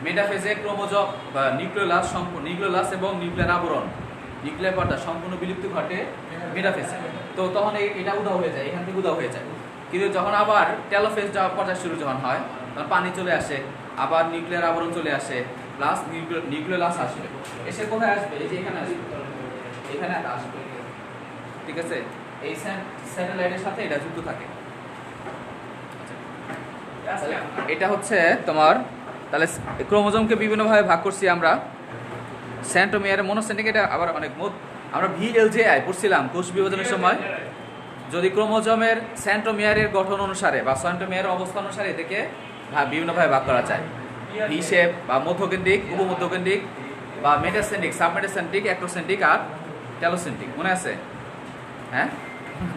মেটাফেজে ক্রোমোজোম বা নিউক্লিওলাস এবং নিউক্লিয়ার আবরণ, নিউক্লিয়ার পর্দা সম্পূর্ণ বিলুপ্তি ঘটে মেটাফেজে। তো তখন এটা উধাও হয়ে যায়, এখান থেকে উধাও হয়ে যায়। কিন্তু যখন আবার টেলোফেজ যাওয়ার পর্যায় শুরু যখন হয়, তখন পানি চলে আসে, আবার নিউক্লিয়ার আবরণ চলে আসে, প্লাস নিউক্লিওলাস আসবে। এসে কোথায় আসবে? এই যে এখানে আসবে, এখানে আসবে। ঠিক আছে, এই স্যাটেলাইটের সাথে এটা যুক্ত থাকে। তাহলে এটা হচ্ছে তোমার, তাহলে ক্রোমোজোমকে বিভিন্নভাবে ভাগ করছি আমরা। সেন্ট্রোমিয়ার, মনোসেন্ট্রিক, এটা আবার অনেক আমরা VLJI পড়ছিলাম কোষ বিভাজনের সময়। যদি ক্রোমোজোমের সেন্ট্রোমিয়ারের গঠন অনুসারে বা সেন্ট্রোমিয়ারের অবস্থা অনুসারে এদেরকে বিভিন্নভাবে ভাগ করা যায়। ভি শেপ বা মধ্যকেন্দ্রিক, উপমধ্যকেন্দ্রিক, বা মেটাসেন্ট্রিক, সাবমেটাসেন্ট্রিক, অ্যাক্টোসেন্ট্রিক আর টেলোসেন্ট্রিক। মনে আছে? হ্যাঁ,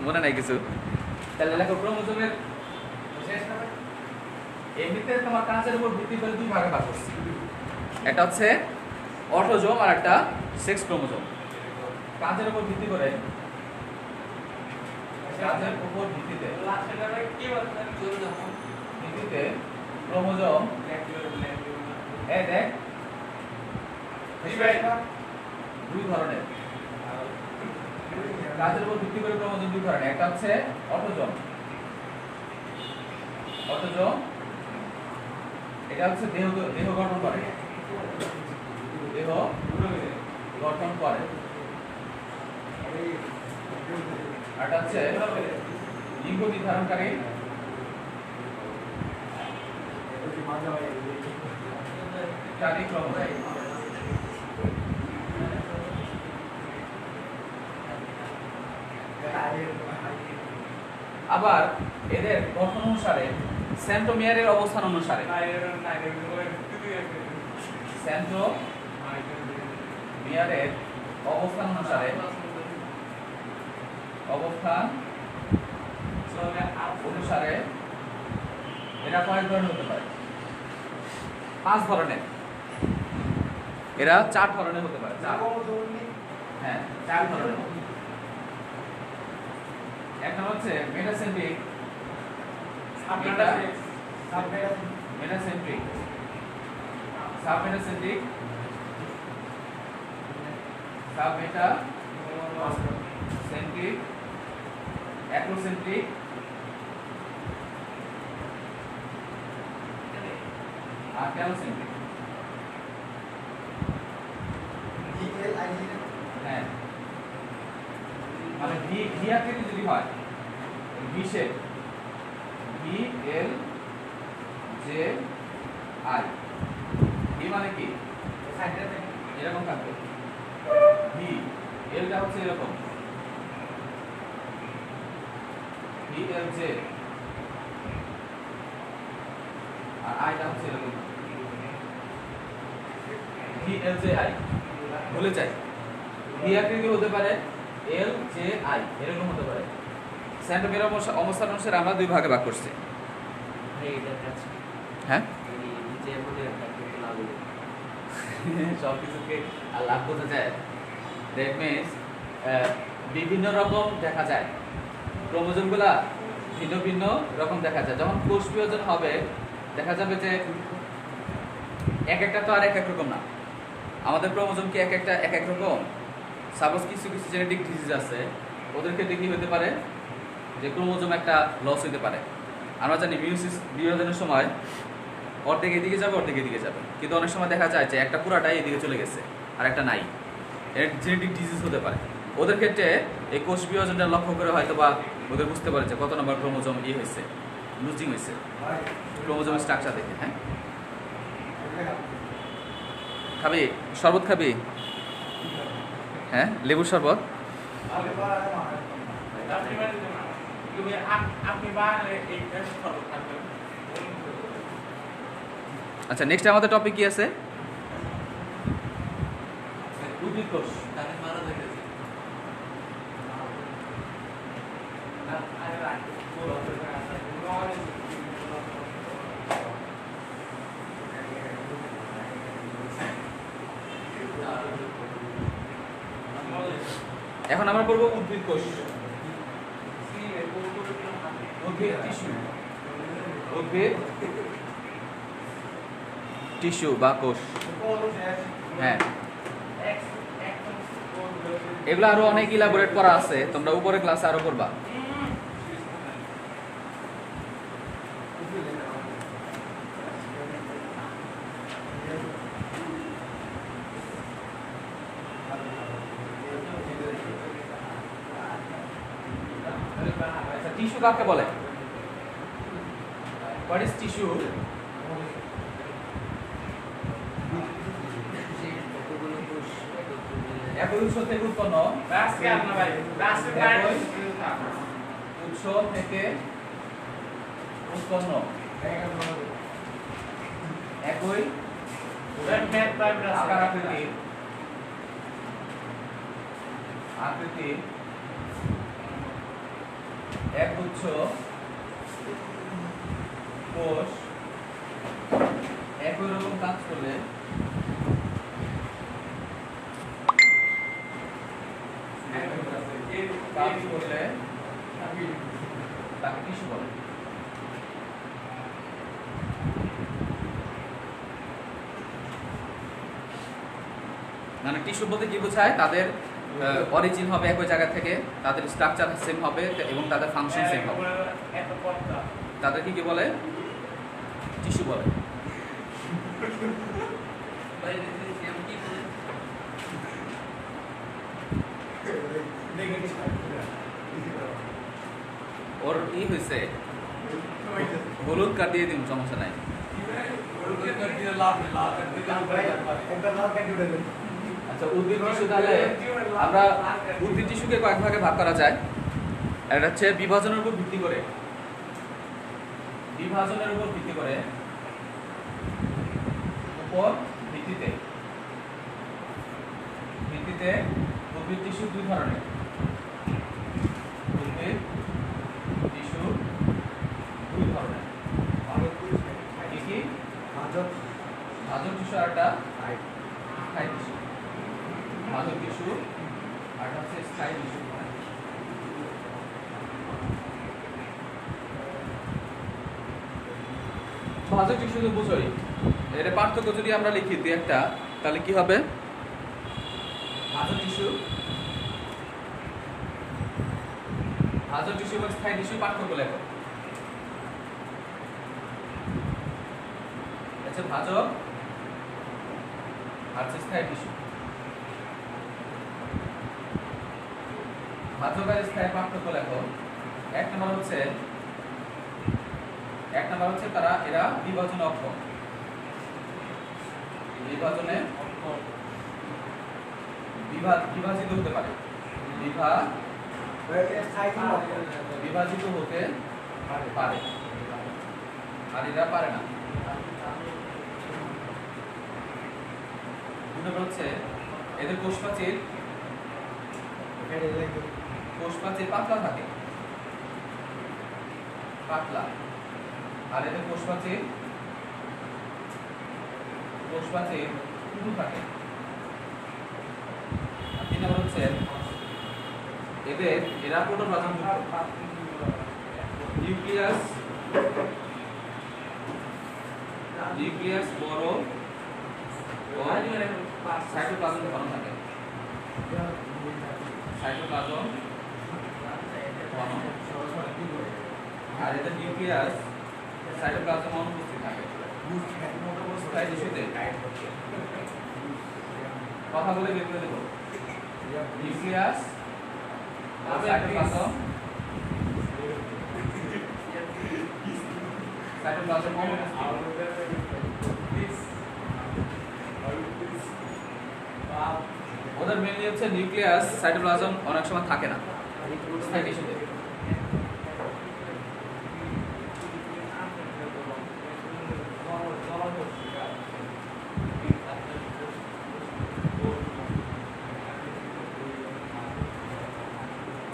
মনে নাই কিছু? তাহলে দেখো ক্রোমোজোমের এমনিতে তোমার কাঁচের উপর ভিত্তি করে দুই ভাগে ভাগ করছি। একটা হচ্ছে অটোজোম আর একটা সেক্স ক্রোমোজোম। কাঁচের উপর ভিত্তি করে, কাঁচের উপর ভিত্তিতে ক্রোমোজোম দেখ দুই ধরনের। কাঁচের উপর ভিত্তি করে ক্রোমোজোম দুই ধরনের। একটা হচ্ছে অটোজোম, অটোজোম এটা হচ্ছে দেহ গঠন করে, দেহ গঠন করে। আর এটা হচ্ছে লিঙ্গ নির্ধারণকারী, ক্রোমোজোম। আবার এদের গঠন অনুসারে, সেন্ট্রোমিয়ারের অবস্থান অনুসারে, সেন্ট্রোমিয়ারের অবস্থান অনুসারে এরা কয়েক ধরনের হতে পারে? 5 ধরনের। এরা 4 ধরনের হতে পারে। হ্যাঁ, 4 ধরনের। একটা হচ্ছে মেটাসেন্ট্রিক, মেটাসেন্ট্রিক, সাবমেটাসেন্ট্রিক, সাবমেটাসেন্ট্রিক, অ্যাক্টোসেন্ট্রিক আর টেলোসেন্ট্রিক। হ্যাঁ, মানে ভি আকৃতি যদি হয়, ভি শেপ, VLJI, ভি মানে কি এরকম থাকবে, ভি এলটা হচ্ছে এরকম, VLJ, আর আইটা হচ্ছে এরকম, VLJI। ভুলে যাই, ভি আকৃতি হতে পারে, LJI এরকম হতে পারে। সেন্ট্রোমিয়ার অবস্থান অনুসারে আমরা দুই ভাগে ভাগ করছি। হ্যাঁ, সব কিছুকে লাভ বোঝা যায়। দ্যাট মিনস বিভিন্ন রকম দেখা যায়, ক্রোমোজোমগুলা ভিন্ন ভিন্ন রকম দেখা যায়। যখন কোষ বিভাজন হবে দেখা যাবে যে এক একটা তো আর এক এক রকম না। আমাদের ক্রোমোজোম কি এক একটা এক এক রকম? সাপোজ কিছু কিছু জেনেটিক ডিজিজ আছে, ওদের ক্ষেত্রে কি হতে পারে যে ক্রোমোজোম একটা লস হতে পারে। আমরা জানি মিয়োসিস বিভাজনের সময় অর্ধেক এদিকে যাবে, অর্ধেক এদিকে যাবে, কিন্তু অনেক সময় দেখা যায় যে একটা পুরাটাই এদিকে চলে গেছে আর একটা নাই। এর জেনেটিক ডিজিজ হতে পারে। ওদের ক্ষেত্রে এই কোষ বিভাজনটা লক্ষ্য করে হয়তো বা ওদের বুঝতে পারে যে কত নম্বর ক্রোমোজোম হয়েছে, লুজিং হয়েছে, ক্রোমোজোমের স্ট্রাকচার দেখে। হ্যাঁ, খাবি শরবত? খাবি? হ্যাঁ, লেবুর শরবত। আচ্ছা, নেক্সট আমাদের টপিক কি আছে? উদ্ভিদ কোষ। এখন আমরা পড়বো উদ্ভিদ কোষ। উদ্ভিদ টিস্যু, উদ্ভিদ টিস্যু বা কোষ। হ্যাঁ, এগুলো আরো অনেক ইলাবোরেট করা আছে, তোমরা উপরে ক্লাসে আরো করবা। টিস্যু কাকে বলে? What is tissue? একই উৎস থেকে উৎপন্ন, একই উৎস থেকে উৎপন্ন, একই আকার আকৃতির একগুচ্ছ কোষ একই রকম কাজ করলে তাকে টিস্যু বলে। মানে টিস্যু বলতে কি বোঝায়? তাদের অরিজিন হবে একই জায়গা থেকে, তাদের স্ট্রাকচার সেম হবে এবং তাদের ফাংশন সেম হবে। তাদের কি বলে? টিস্যু বলে। ওর ই হয়েছে, হলুদ কাট দিয়ে দিন, সমস্যা নাই। আচ্ছা, উদ্ভিদ টিস্যু, তাহলে আমরা উদ্ভিদ টিস্যুকে কয়েক ভাগে ভাগ করা যায়। এটা হচ্ছে বিভাজনের উপর ভিত্তি করে, বিভাজনের উপর ভিত্তি করে, ভিত্তিতে উদ্ভিদ টিস্যু দুই ধরনের। উদ্ভিদ টিস্যু দুই ধরনের। কি কি? ভাজক টিস্যু আর একটা স্থায়ী টিস্যু। ভাজক টিস্যু আর হচ্ছে স্থায়ী টিস্যু। ভাজক টিস্যু তো বুঝোই, এর পার্থক্য যদি আমরা লিখি দুই একটা, তাহলে কি হবে? ভাজক টিস্যু এবং স্থায়ী টিস্যু পার্থক্য লেখো। আচ্ছা, ভাজক আর স্থায়ী টিস্যু, ভাজক আর স্থায়ী পার্থক্য লেখো। এক নম্বর হচ্ছে তারা এরা বিভাজনে অক্ষম। বিভাজনে বিভাজিত হতে পারে, বিভাজিত হতে পারে, আর এরা পারে না। দুটো হচ্ছে এদের কোষপ্রাচীর পাতলা থাকে, পাতলা, আর এদের কোষপ্রাচীর পুরু থাকে। তিন নম্বর হচ্ছে এরা প্রোটোপ্লাজম যুক্ত। নিউক্লিয়াস বড় ও সাইটোপ্লাজম ঘন থাকে। সাইটোপ্লাজম ঘন, আর এদের নিউক্লিয়াস সাইটোপ্লাজম অনুপস্থিত থাকে। স্থায়ী টিস্যুতে কথা বলে বের করে দেব। নিউক্লিয়াস সাইটোপ্লাজম ওদের মেইনলি হচ্ছে নিউক্লিয়াস সাইটোপ্লাজম অনেক সময় থাকে না স্থায়ী টিস্যুতে।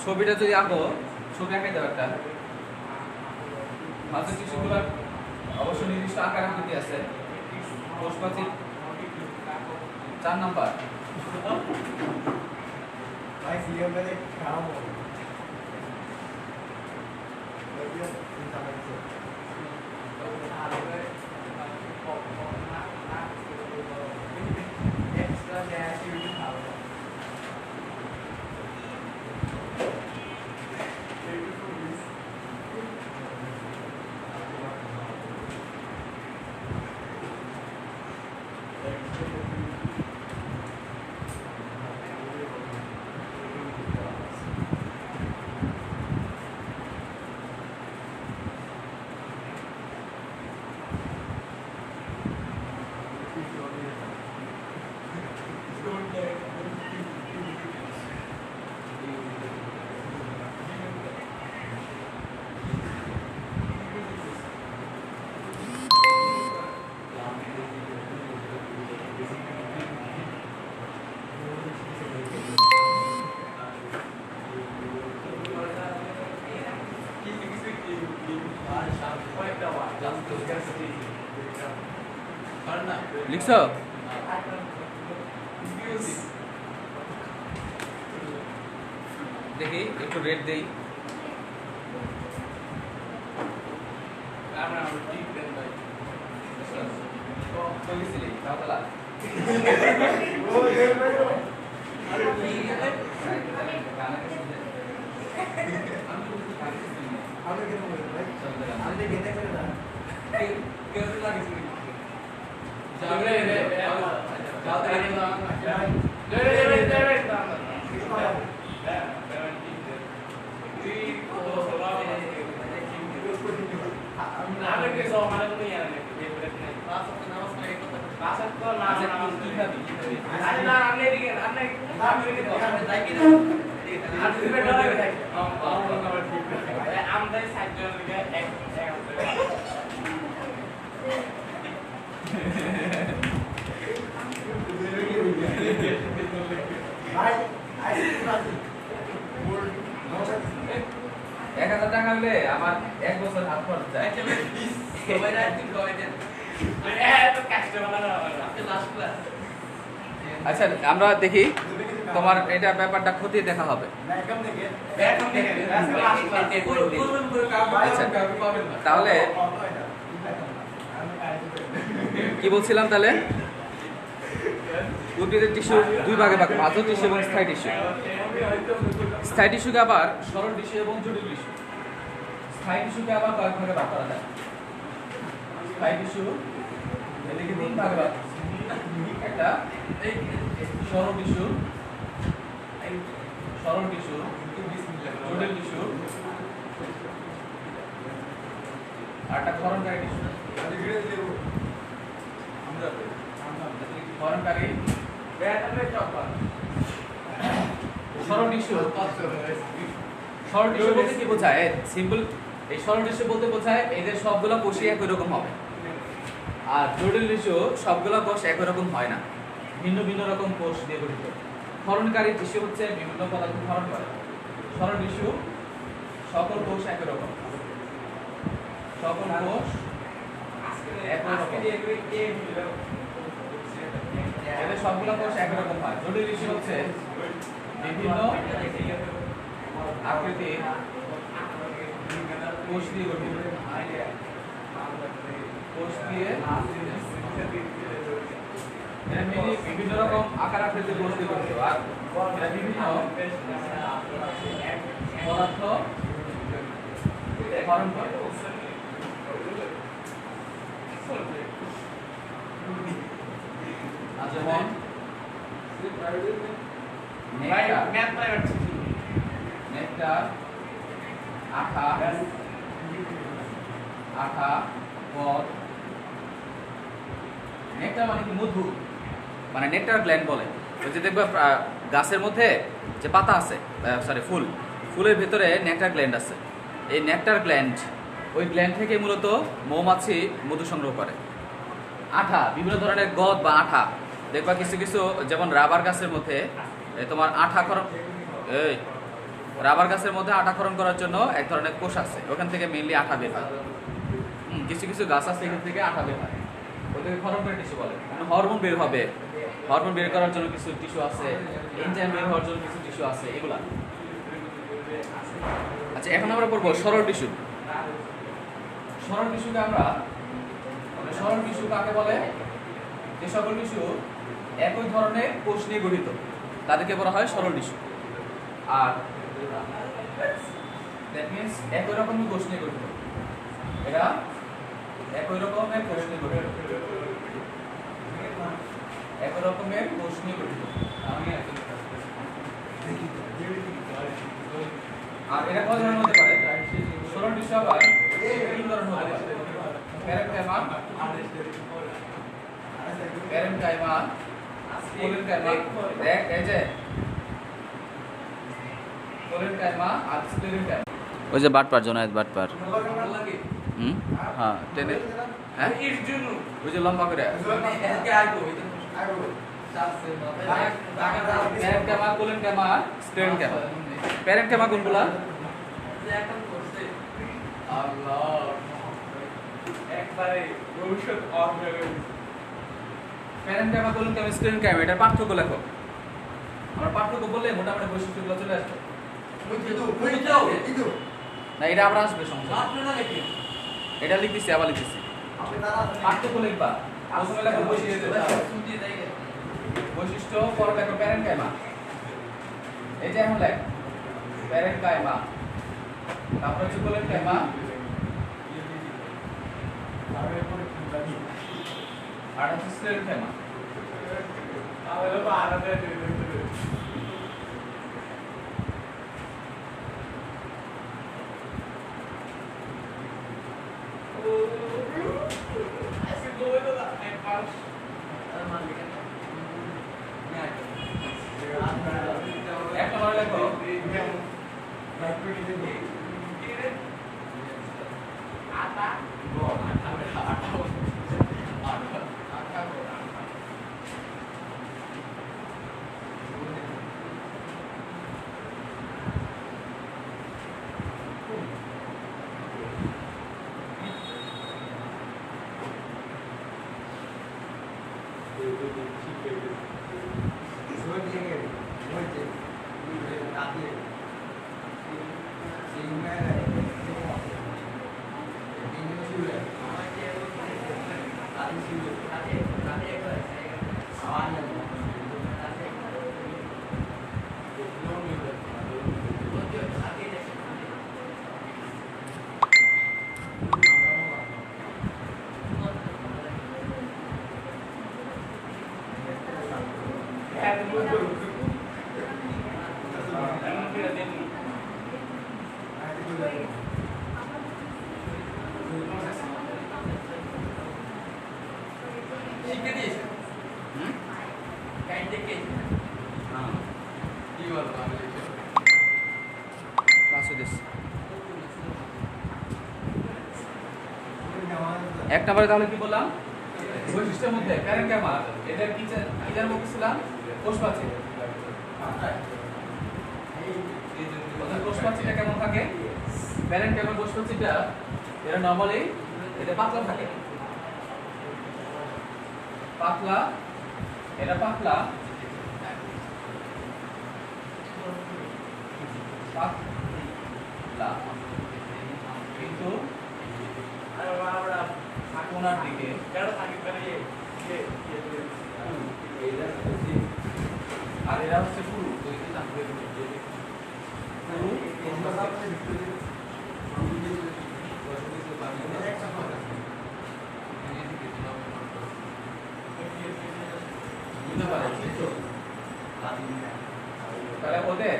ছবিটা যদি আঁকো, ছবি আঁকে দাও একটা। ভাজক টিস্যুগুলোর অবশ্য নির্দিষ্ট আকার আকৃতি আছে। কোষপ্রাচীর 4 নাম্বার। লিখছো? দেখি একটু রেট দেই। টাকা হলে আমার 1 বছর হাত খরচ যায়। আচ্ছা আমরা দেখি তোমার এটা ব্যাপারটা খতিয়ে দেখা হবে। আচ্ছা তাহলে কি বলছিলাম, তাহলে উদ্ভিদের টিস্যু দুই ভাগে ভাগ, বাহ্য টিস্যু এবং স্থায়ী টিস্যু। স্থায়ী টিস্যুকে আবার সরল টিস্যু এবং জটিল টিস্যু। স্থায়ী টিস্যুকে আবার কয়েক ভাগে ভাগ করা যায়। স্থায়ী টিস্যু এদিকে 3 ভাগে ভাগ, একটা সরল টিস্যু, জটিল টিস্যু, আর একটা ক্ষরণকারী টিস্যু। ক্ষরণকারী সরল টিস্যু। সরল টিস্যু বলতে কি বোঝায়? সিম্পল, এই সরল টিস্যু বলতে বোঝায় এদের সবগুলো কোষই একই রকম হবে। আর জটিল টিস্যু সবগুলো কোষ একই রকম হয় না, ভিন্ন ভিন্ন রকম কোষ দিয়ে গঠিত। ক্ষরণকারী টিস্যু হচ্ছে বিভিন্ন পদার্থ ক্ষরণ করে। সরল টিস্যু সকল কোষ একই রকম, সকল কোষ একই রকম, এদের সবগুলো কোষ একই রকম হয়। জটিল টিস্যু হচ্ছে বিভিন্ন আকৃতির কোষ দিয়ে গঠিত, কোষ দিয়ে বিভিন্ন রকম আকার আকৃতির কোষ দিয়ে গঠিত। আর এরা বিভিন্ন পদার্থ ক্ষরণ করে। যেমন নেকটার, আঠা, পদ। নেকটার মানে কি? মধু, মানে নেকটার গ্ল্যান্ড বলে। ওই যে দেখবে গাছের মধ্যে যে পাতা আছে, সরি ফুলের ভিতরে নেকটার গ্ল্যান্ড আছে। এই নেকটার গ্ল্যান্ড, ওই গ্ল্যান্ড থেকে মূলত মৌমাছি মধু সংগ্রহ করে। আঠা, বিভিন্ন ধরনের গদ বা আঠা দেখবা কিছু কিছু, যেমন রাবার গাছের মধ্যে তোমার রাবার গাছের মধ্যে আঠাকরণ করার জন্য এক ধরনের কোষ আছে, ওখান থেকে মেইনলি আঠা বের হয়। কিছু কিছু গাছ আছে এখান থেকে আঠা বের হয়, ওদেরকে ক্ষরণকারী টিস্যু বলে। হরমোন বের হবে, হরমোন বের করার জন্য কিছু টিস্যু আছে, এনজাইম বের হওয়ার জন্য কিছু টিস্যু আছে, এগুলা। আচ্ছা এখন আমরা পড়বো সরল টিস্যু। সরল টিস্যুকে আমরা, সরল টিস্যু কাকে বলে? যে সকল টিস্যু একই ধরনের কোষ নিয়ে গঠিত তাদেরকে বলা হয় সরল টিস্যু। আর দ্যাট মিন্স একই রকমের কোষ নিয়ে গঠিত, এরা একই রকমের কোষ নিয়ে গঠিত, একই রকমের কোষ নিয়ে গঠিত। আর এরা কত ধরনের হতে পারে? সরল টিস্যু আবার 3 ধরনের হতে পারে। প্যারেনকাইমা, কোলেনকাইমা, দেখ এই যে কোলেনকাইমা আর স্ক্লেরেনকাইমা। ওই যে বাটপার, জোনায়েত বাটপার। হ্যাঁ টেনে, হ্যাঁ ওই যে লম্বা করে প্যারেনকাইমা, কোলেনকাইমা, স্ক্লেরেনকাইমা। প্যারেনকাইমা কোনগুলা? একবারে ভবিষ্যৎ অফ হয়ে গেছে। প্যারেনকাইমা কোলন স্ক্লেরেনকাইমা এটার পার্থক্য লেখো। আমরা পার্থক্য বললে মোটামুটি বৈশিষ্ট্যগুলো চলে আসবে। না এটা আবার আসবে সমস্যা নেই। এটা লিখতেছি আবার লিখতেছি। পার্থক্য লিখবা। প্রথমে লেখো বৈশিষ্ট্য। বৈশিষ্ট্য পরে লেখো প্যারেনকাইমা। এই যে এখন লেখ প্যারেনকাইমা। তারপর হচ্ছে কোলেনকাইমা। আর হচ্ছে স্ক্লেরেনকাইমা। তাহলে বাড়াতে এক নম্বরে লেখো এক নম্বরে তাহলে কি বললাম বৈশিষ্ট্যের মধ্যে প্যারেনকাইমা এটা কিজার মধ্যে ছিলাম কোষপ্রাচীর কোষপ্রাচীরটা কেমন থাকে প্যারেনকাইমার কোষপ্রাচীরটা এটা নরমালি এটা পাতলা থাকে পাতলা এটা পাতলা পাতলা কিন্তু কোনার দিকে আর এরা হচ্ছে পুরু তাহলে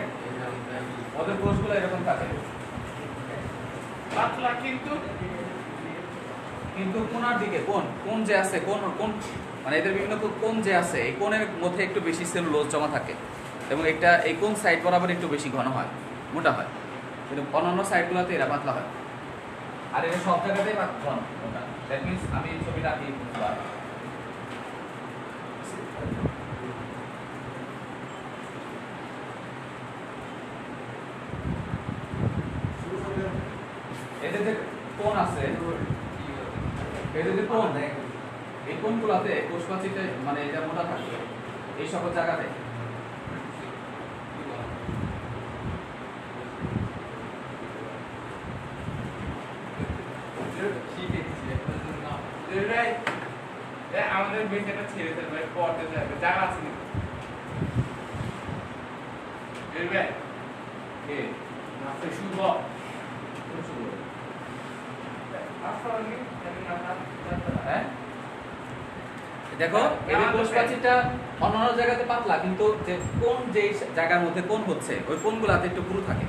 ওদের কোষগুলো এরকম থাকে পাতলা কিন্তু কোনার দিকে কোন যে আছে কোন মানে এদের বিভিন্ন কোন যে আছে এই কোণের মধ্যে একটু বেশি সেলুলোজ জমা থাকে এবং এটা এই কোন সাইড বরাবর একটু বেশি ঘন হয় মোটা হয় কিন্তু অন্যান্য সাইডগুলোতে এরা পাতলা হয় আর এটা সব জায়গাতেই ঘন মোটা দ্যাট মিন্স আমি এই ছবিটা আঁকি এদের যে কোণ আছে এদের যে কোণ এই কোণগুলোতে কোষপ্রাচীরটা মানে এটা মোটা থাকে এই সকল জায়গাতে আমাদের বেঁচেটা ছেড়ে দেবে পড়তে যাবে জায়গা আছে নাকি শুভ হ্যাঁ দেখো এদের কোষপ্রাচীরটা অন্যান্য জায়গাতে পাতলা কিন্তু যে কোন যে জায়গার মধ্যে কোন হচ্ছে ওই কোনগুলোতে একটু পুরু থাকে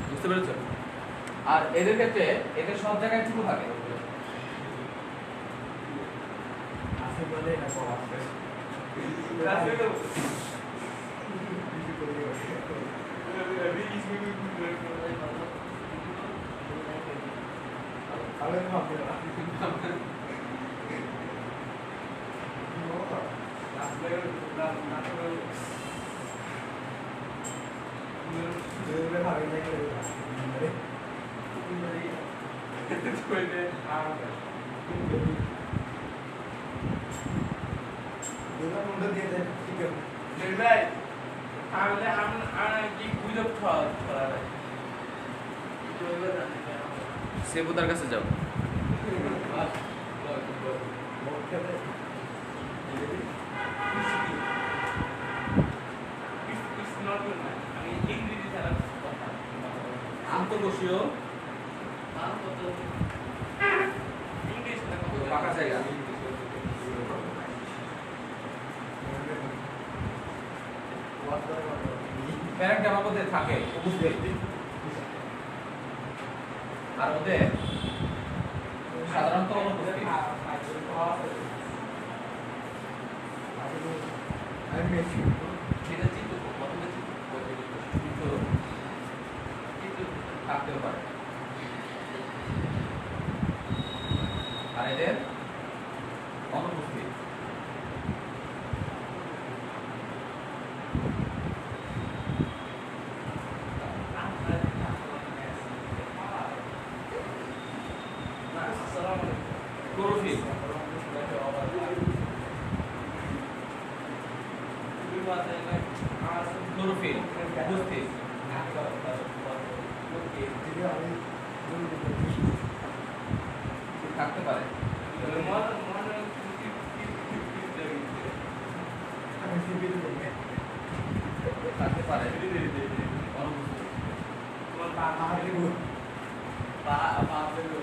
বুঝতে পেরেছো আর এদের ক্ষেত্রে এদের সব জায়গায় পুরু থাকে কইলে আর দুটো মুন্ডা দিয়ে দেন ঠিক আছে দেখ ভাই তাহলে আমি কি বুঝব ছড়া ভাই সেবুদার কাছে যাও। আমি ইংরেজি ছাড়া আন্তঃকোষীয় ইংলিশ ফাঁকা জায়গা। প্যারেন্টামার মধ্যে থাকে উপস্থিত, আর ওদের সাধারণত অনুপস্থিত। সেটা চিত্র প্রথমে চিত্র থাকতেও পারে, আর এদের অনুপস্থিত। ক্লোরোফিল ক্লোরোফিল উপস্থিত, থাকতে পারে। থাকতে পারে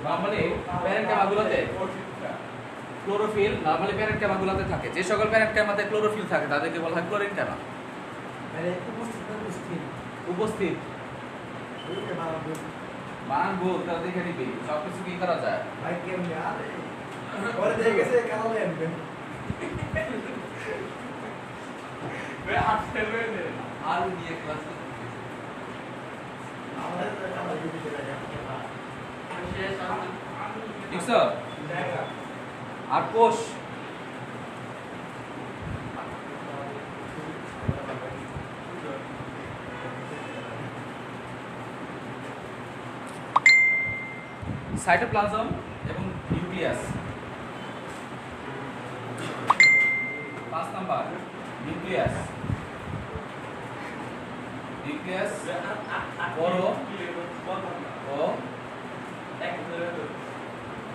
নরমালি প্যারেনকাইমাগুলোতে ক্লোরোফিল নরমালি প্যারেনকাইমাগুলোতে থাকে। যে সকল প্যারেনকাইমাতে ক্লোরোফিল থাকে তাদেরকে বলা হয় ক্লোরিনকাইমা। উপস্থিত বানান ভুল তারা দেখে নিবি, সবকিছু কি করা যায়। আর নিয়ে ক্লাস দেখছো, আর কোষ সাইটোপ্লাজম এবং নিউক্লিয়াস। 5 number nucleus. নিউক্লিয়াস বড় ও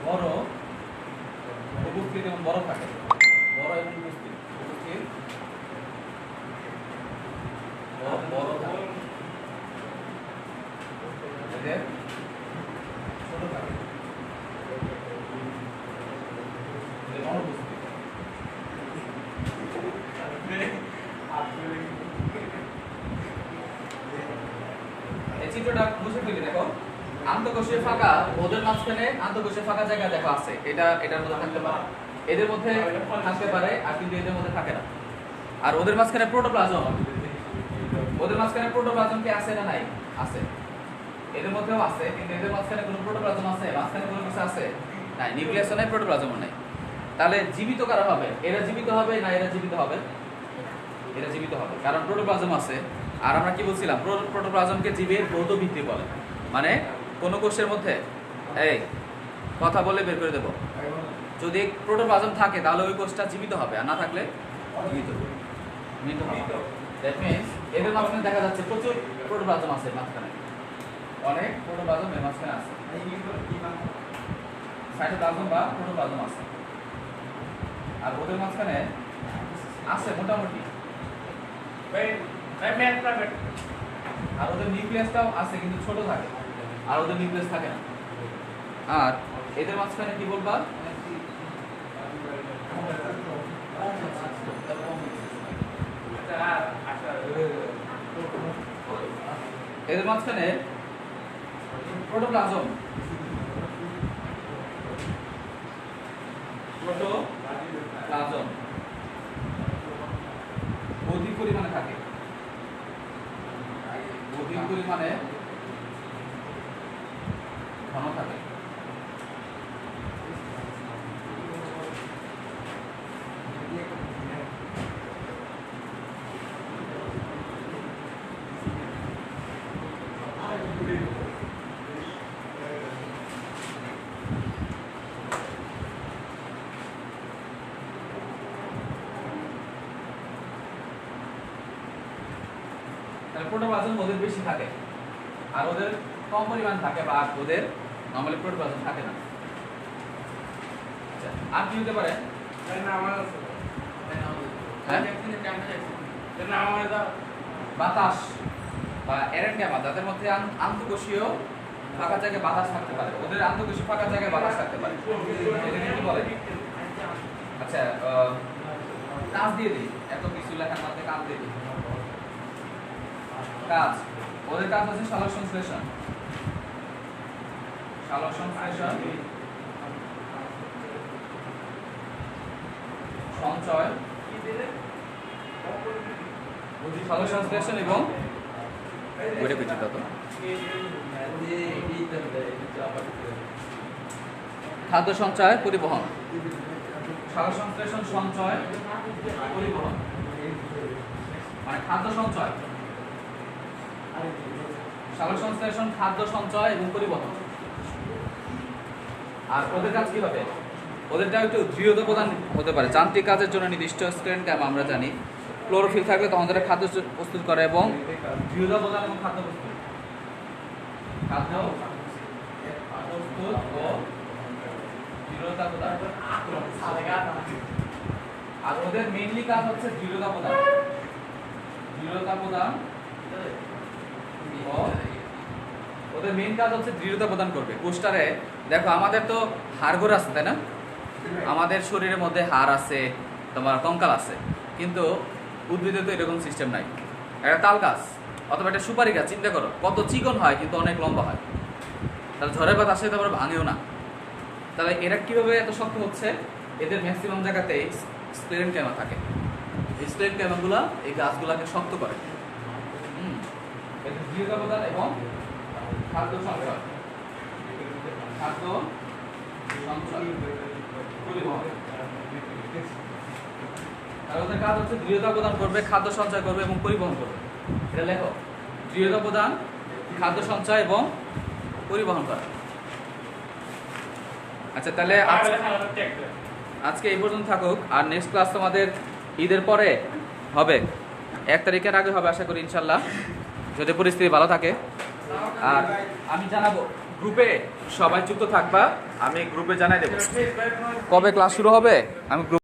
বড় উপস্থিত এবং বড় থাকে, বড় এবং উপস্থিত, উপস্থিত ও বড় থাকে। এদের ছোট থাকে, এদের অনুপস্থিত। এই চিত্রটা বুঝে ফেলি। দেখো আন্তঃকোষীয় ফাঁকা, ওদের মাঝখানে আন্তঃকোষীয় ফাঁকা জায়গা দেখো আছে, এটার মধ্যে থাকতে পারে, এদের মধ্যে থাকতে পারে, আর কিন্তু এদের মধ্যে থাকে না। আর ওদের মাঝখানে প্রোটোপ্লাজম, ওদের মাঝখানে প্রোটোপ্লাজম কি আছে না নাই? আছে। এদের মধ্যেও আছে, কিন্তু এদের মাঝখানে কোনো প্রোটোপ্লাজম আছে? মাঝখানে কোনো কিছু আছে? নাই। নিউক্লিয়াসও নাই, প্রোটোপ্লাজমও নাই। তাহলে জীবিত কারা হবে? এরা জীবিত হবে না এরা জীবিত হবে? এরা জীবিত হবে, কারণ প্রোটোপ্লাজম আছে। আর আমরা কি বলছিলাম, প্রোটোপ্লাজমকে জীবের ভৌত ভিত্তি বলে। মানে কোন কোষের মধ্যে এই কথা বলে বের করে দেব, যদি প্রোটোপ্লাজম থাকে তাহলে ওই কোষটা জীবিত হবে, আর না থাকলে মৃত হবে। দ্যাট মিন্স এদের মাঝখানে দেখা যাচ্ছে প্রচুর প্রোটোপ্লাজম আছে, মাঝখানে অনেক প্রোটোপ্লাজম এর মাঝখানে আছে, সাইটোপ্লাজম বা প্রোটোপ্লাজম আছে। আর ওদের মাঝখানে আছে মোটামুটি, আর ওদের নিউক্লিয়াসটাও আছে কিন্তু ছোট থাকে, আর ওদের নিউক্লিয়াস থাকে না। আর এদের মাঝখানে কি বলবা, এদের মাঝখানে প্রোটোপ্লাজম অধিক পরিমাণে থাকে, অধিক পরিমাণে ঘন থাকে। প্রোটোপ্লাজম ওদের বেশি থাকে আর ওদের কম পরিমাণ থাকে বা ওদের নরমালি প্রোটোপ্লাজম থাকে না। আচ্ছা, আর কি হতে পারে? তাই না আমার আছে হ্যাঁ? তাই না আমার দাও বাতাস বা এরেনগ্যামা যাদের মধ্যে আন্তঃকোষীয় ফাঁকা জায়গায় বাতাস থাকতে পারে, ওদের আন্তঃকোষীয় ফাঁকা জায়গায় বাতাস থাকতে পারে। এটাকে কি বলে? আচ্ছা, কাজ দিয়ে দিই, এত কিছু লেখার মধ্যে কাজ দিয়ে দিই। কাজ, ওদের কাজ হচ্ছে সালোক সংশ্লেষণ। সালোক সংশ্লেষণ, সঞ্চয়, সালোক সংশ্লেষণ এবং ওইটা কিছু তত খাদ্য সঞ্চয় পরিবহন। সালোক সংশ্লেষণ, সঞ্চয়, পরিবহন, মানে খাদ্য সঞ্চয়, সালোক সংশ্লেষণ, খাদ্য সঞ্চয় এবং পরিবহন। আর ওদের কাজ কি হবে? ওদেরটা একটু দৃঢ়তা প্রদান হতে পারে। যান্ত্রিক কাজের জন্য নির্দিষ্ট স্টেরেনগ্যামা আমরা জানি। ক্লোরোফিল থাকলে তখন তারা খাদ্য প্রস্তুত করে এবং দৃঢ়তা প্রদান এবং খাদ্য প্রস্তুত, খাদ্য প্রস্তুত ও দৃঢ়তা প্রদান। আর ওদের মেইনলি কাজ হচ্ছে দৃঢ়তা প্রদান, দৃঢ়তা প্রদান ও ওদের মেইন কাজ হচ্ছে দৃঢ়তা প্রদান করবে। কোষ্টারে দেখো আমাদের তো হাড়গোড় আছে তাই না? আমাদের শরীরের মধ্যে হাড় আছে, তোমার কঙ্কাল আছে, কিন্তু উদ্ভিদে তো এরকম সিস্টেম নাই। একটা তাল গাছ অথবা একটা সুপারি গাছ চিন্তা করো, কত চিকন হয় কিন্তু অনেক লম্বা হয়, তাহলে ঝড়ের বাতাস আসে তারপরে ভাঙেও না। তাহলে এরা কিভাবে এত শক্ত হচ্ছে? এদের ম্যাক্সিমাম জায়গাতে স্ক্লেরেনগ্যামা থাকে। এই স্ক্লেরেনগ্যামাগুলো এই গাছগুলোকে শক্ত করে। এদের দৃঢ়তা প্রদান এবং খাদ্য সঞ্চয়, খাদ্য সঞ্চয়, পরিবহন। আর ওদের কাজ হচ্ছে দৃঢ়তা প্রদান করবে, খাদ্য সঞ্চয় করবে এবং পরিবহন করবে। এটা লেখো, দৃঢ়তা প্রদান, খাদ্য সঞ্চয় এবং পরিবহন করা। আচ্ছা, তাহলে আজকে এই পর্যন্ত থাকুক। আর নেক্সট ক্লাস তোমাদের ঈদের পরে হবে, 1 তারিখের আগে হবে আশা করি ইনশাল্লাহ, যদি পরিস্থিতি ভালো থাকে। আর আমি জানাবো, গ্রুপে সবাই যুক্ত থাকবা, আমি গ্রুপে জানাই দেবো কবে ক্লাস শুরু হবে। আমি গ্রুপ